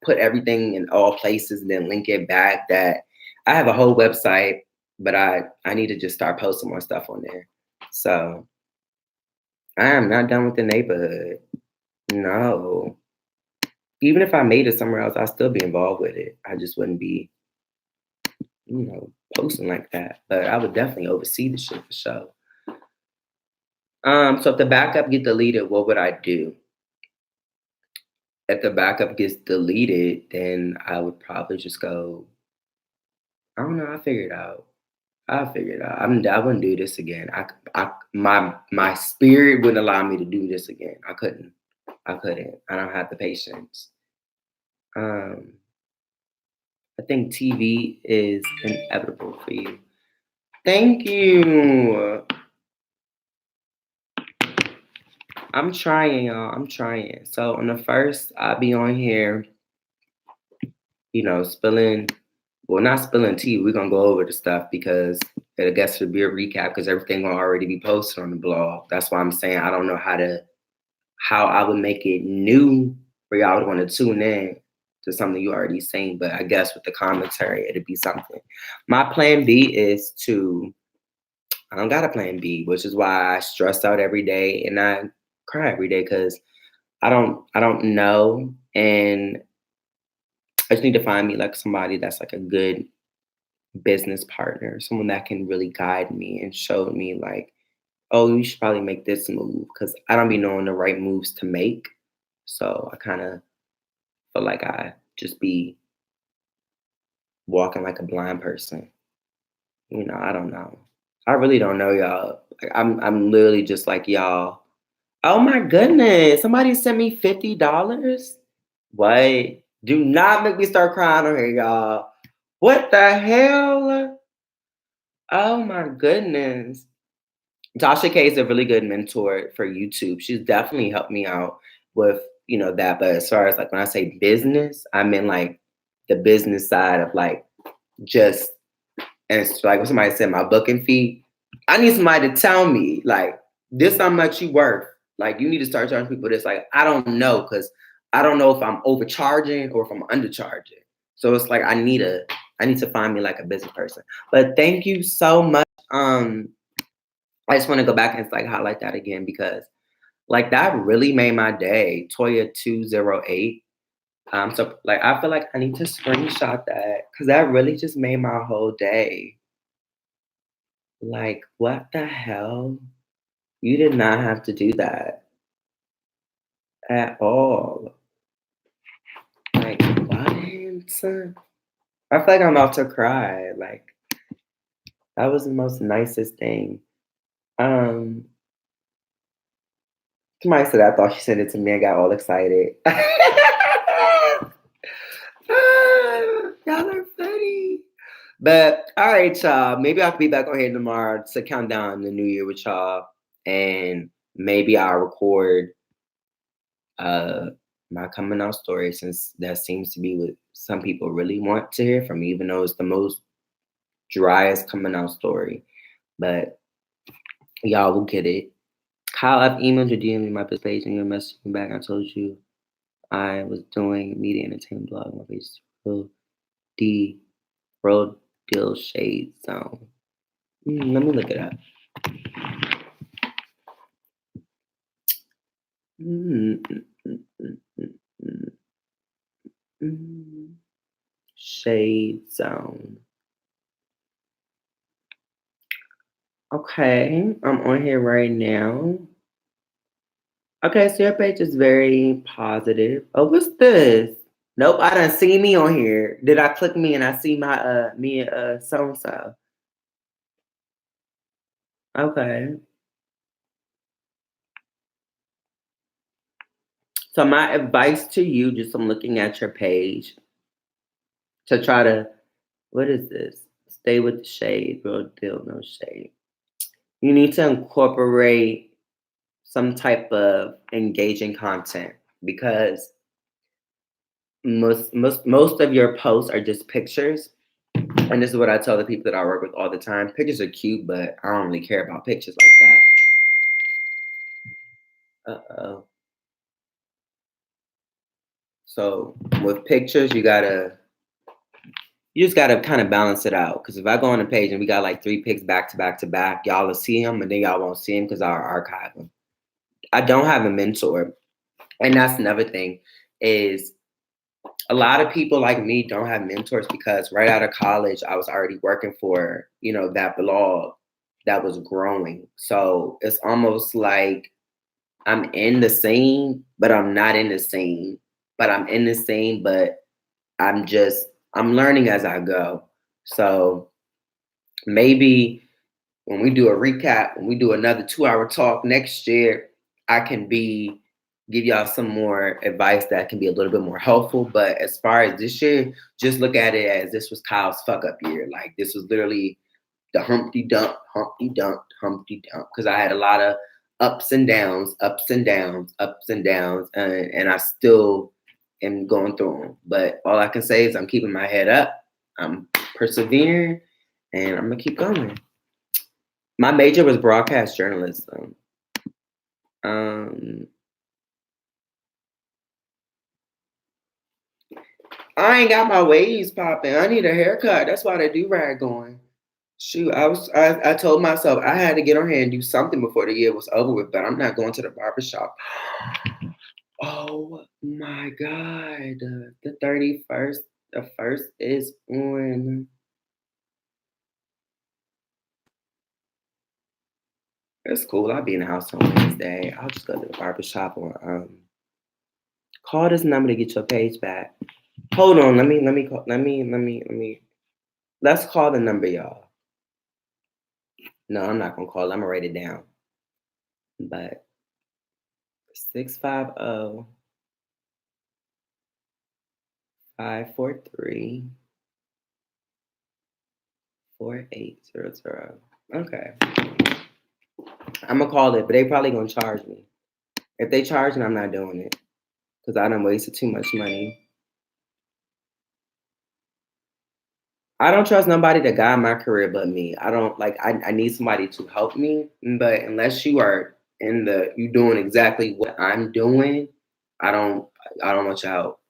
put everything in all places and then link it back, that I have a whole website, but I need to just start posting more stuff on there. So I am not done with the neighborhood. No. Even if I made it somewhere else, I'd still be involved with it. I just wouldn't be, posting like that. But I would definitely oversee the shit for sure. So if the backup get deleted, what would I do? If the backup gets deleted, then I would probably just go, I don't know, I'll figure it out. I'll figure it out. I wouldn't do this again. My spirit wouldn't allow me to do this again. I couldn't. I couldn't. I don't have the patience. Um, I think TV is inevitable for you. Thank you. I'm trying, y'all. I'm trying. So on the first, I'll be on here, spilling, well, not spilling tea. We're gonna go over the stuff, because I guess it'll be a recap because everything will already be posted on the blog. That's why I'm saying I don't know how I would make it new for y'all to want to tune in to something you already seen. But I guess with the commentary, it'd be something. My plan B is I don't got a plan B, which is why I stress out every day and I cry every day because I don't know. And I just need to find me like somebody that's like a good business partner, someone that can really guide me and show me like, oh, you should probably make this move because I don't be knowing the right moves to make. So I kind of feel like I just be walking like a blind person. I don't know. I really don't know, y'all. Like, I'm literally just like y'all. Oh my goodness! Somebody sent me $50. What? Do not make me start crying on here, y'all. What the hell? Oh my goodness. Tasha K is a really good mentor for YouTube. She's definitely helped me out with, that. But as far as like when I say business, I mean like the business side of like just, and it's like when somebody said my booking fee, I need somebody to tell me like this how much you worth. Like you need to start charging people this. Like I don't know because I don't know if I'm overcharging or if I'm undercharging. So it's like I need to find me like a business person. But thank you so much. I just want to go back and like highlight that again because like that really made my day. Toya 208. So like I feel like I need to screenshot that because that really just made my whole day. Like, what the hell? You did not have to do that at all. Like, what? I feel like I'm about to cry. Like, that was the most nicest thing. Um, Somebody said I thought she sent it to me. I got all excited. Y'all are funny. But all right, y'all. Maybe I'll be back on here tomorrow to count down the new year with y'all. And maybe I'll record my coming out story since that seems to be what some people really want to hear from me, even though it's the most driest coming out story. But y'all will get it. Kyle, I've emailed your DM in my business page and you're messaging me back. I told you I was doing media entertainment blog on my page. Road Deal Shade Zone. Let me look it up. Shade Zone. Okay, I'm on here right now. Okay, so your page is very positive. Oh, what's this? Nope, I done see me on here. Did I click me and I see my me so and so? Okay. So my advice to you, just from looking at your page, to try to, what is this? Stay with the shade, real deal, no shade. You need to incorporate some type of engaging content because most of your posts are just pictures. And this is what I tell the people that I work with all the time. Pictures are cute, but I don't really care about pictures like that. Uh-oh. So with pictures, you just gotta kind of balance it out. Because if I go on a page and we got like 3 pics back to back to back, y'all will see them and then y'all won't see them because I'll archive them. I don't have a mentor. And that's another thing is a lot of people like me don't have mentors because right out of college, I was already working for, that blog that was growing. So it's almost like I'm in the scene, but I'm not in the scene. But I'm in the scene, but I'm learning as I go. So maybe when we do a recap, when we do another 2-hour talk next year, I can give y'all some more advice that can be a little bit more helpful. But as far as this year, just look at it as this was Kyle's fuck up year. Like this was literally the Humpty Dump, Humpty Dump, Humpty Dump. Because I had a lot of ups and downs, ups and downs, ups and downs, and I still am going through them. But all I can say is I'm keeping my head up. I'm persevering, and I'm gonna keep going. My major was broadcast journalism. Um, I ain't got my waves popping. I need a haircut. That's why the do-rag going. Shoot, I told myself I had to get on here and do something before the year was over with, but I'm not going to the barber shop. Oh my God. The 31st, the first is on. It's cool. I'll be in the house on Wednesday. I'll just go to the barber shop or call this number to get your page back. Hold on, let's call the number, y'all. No, I'm not gonna call. I'm gonna write it down. But 650 543 4800. Okay. I'm gonna call it, but they probably gonna charge me. If they charge me, I'm not doing it. Because I done wasted too much money. I don't trust nobody to guide my career but me. I don't like I need somebody to help me. But unless you are you doing exactly what I'm doing, I don't I don't want your help.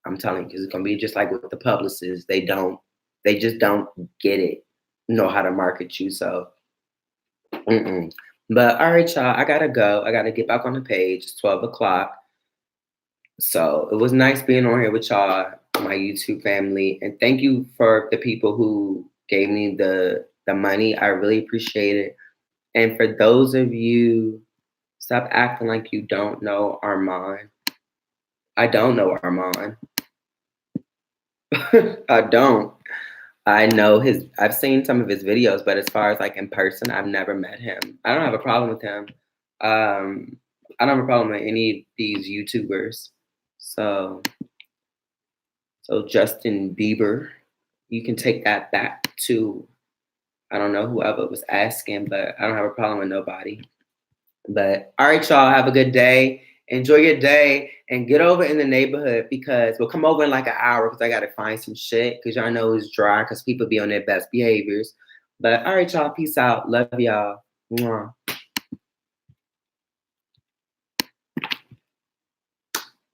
I'm telling you, because it's gonna be just like with the publicists. They just don't get it, know how to market you. So mm-mm. But all right, y'all, I gotta go. I gotta get back on the page. It's 12 o'clock. So it was nice being on here with y'all, my YouTube family, and thank you for the people who gave me the money. I really appreciate it. And for those of you, stop acting like you don't know Armand. I don't know Armand. I don't. I know I've seen some of his videos, but as far as like in person, I've never met him. I don't have a problem with him. I don't have a problem with any of these YouTubers. So Justin Bieber, you can take that back to, I don't know whoever was asking, but I don't have a problem with nobody. But all right, y'all, have a good day. Enjoy your day and get over in the neighborhood because we'll come over in like an hour because I got to find some shit because y'all know it's dry because people be on their best behaviors. But all right, y'all, peace out. Love y'all. Mwah.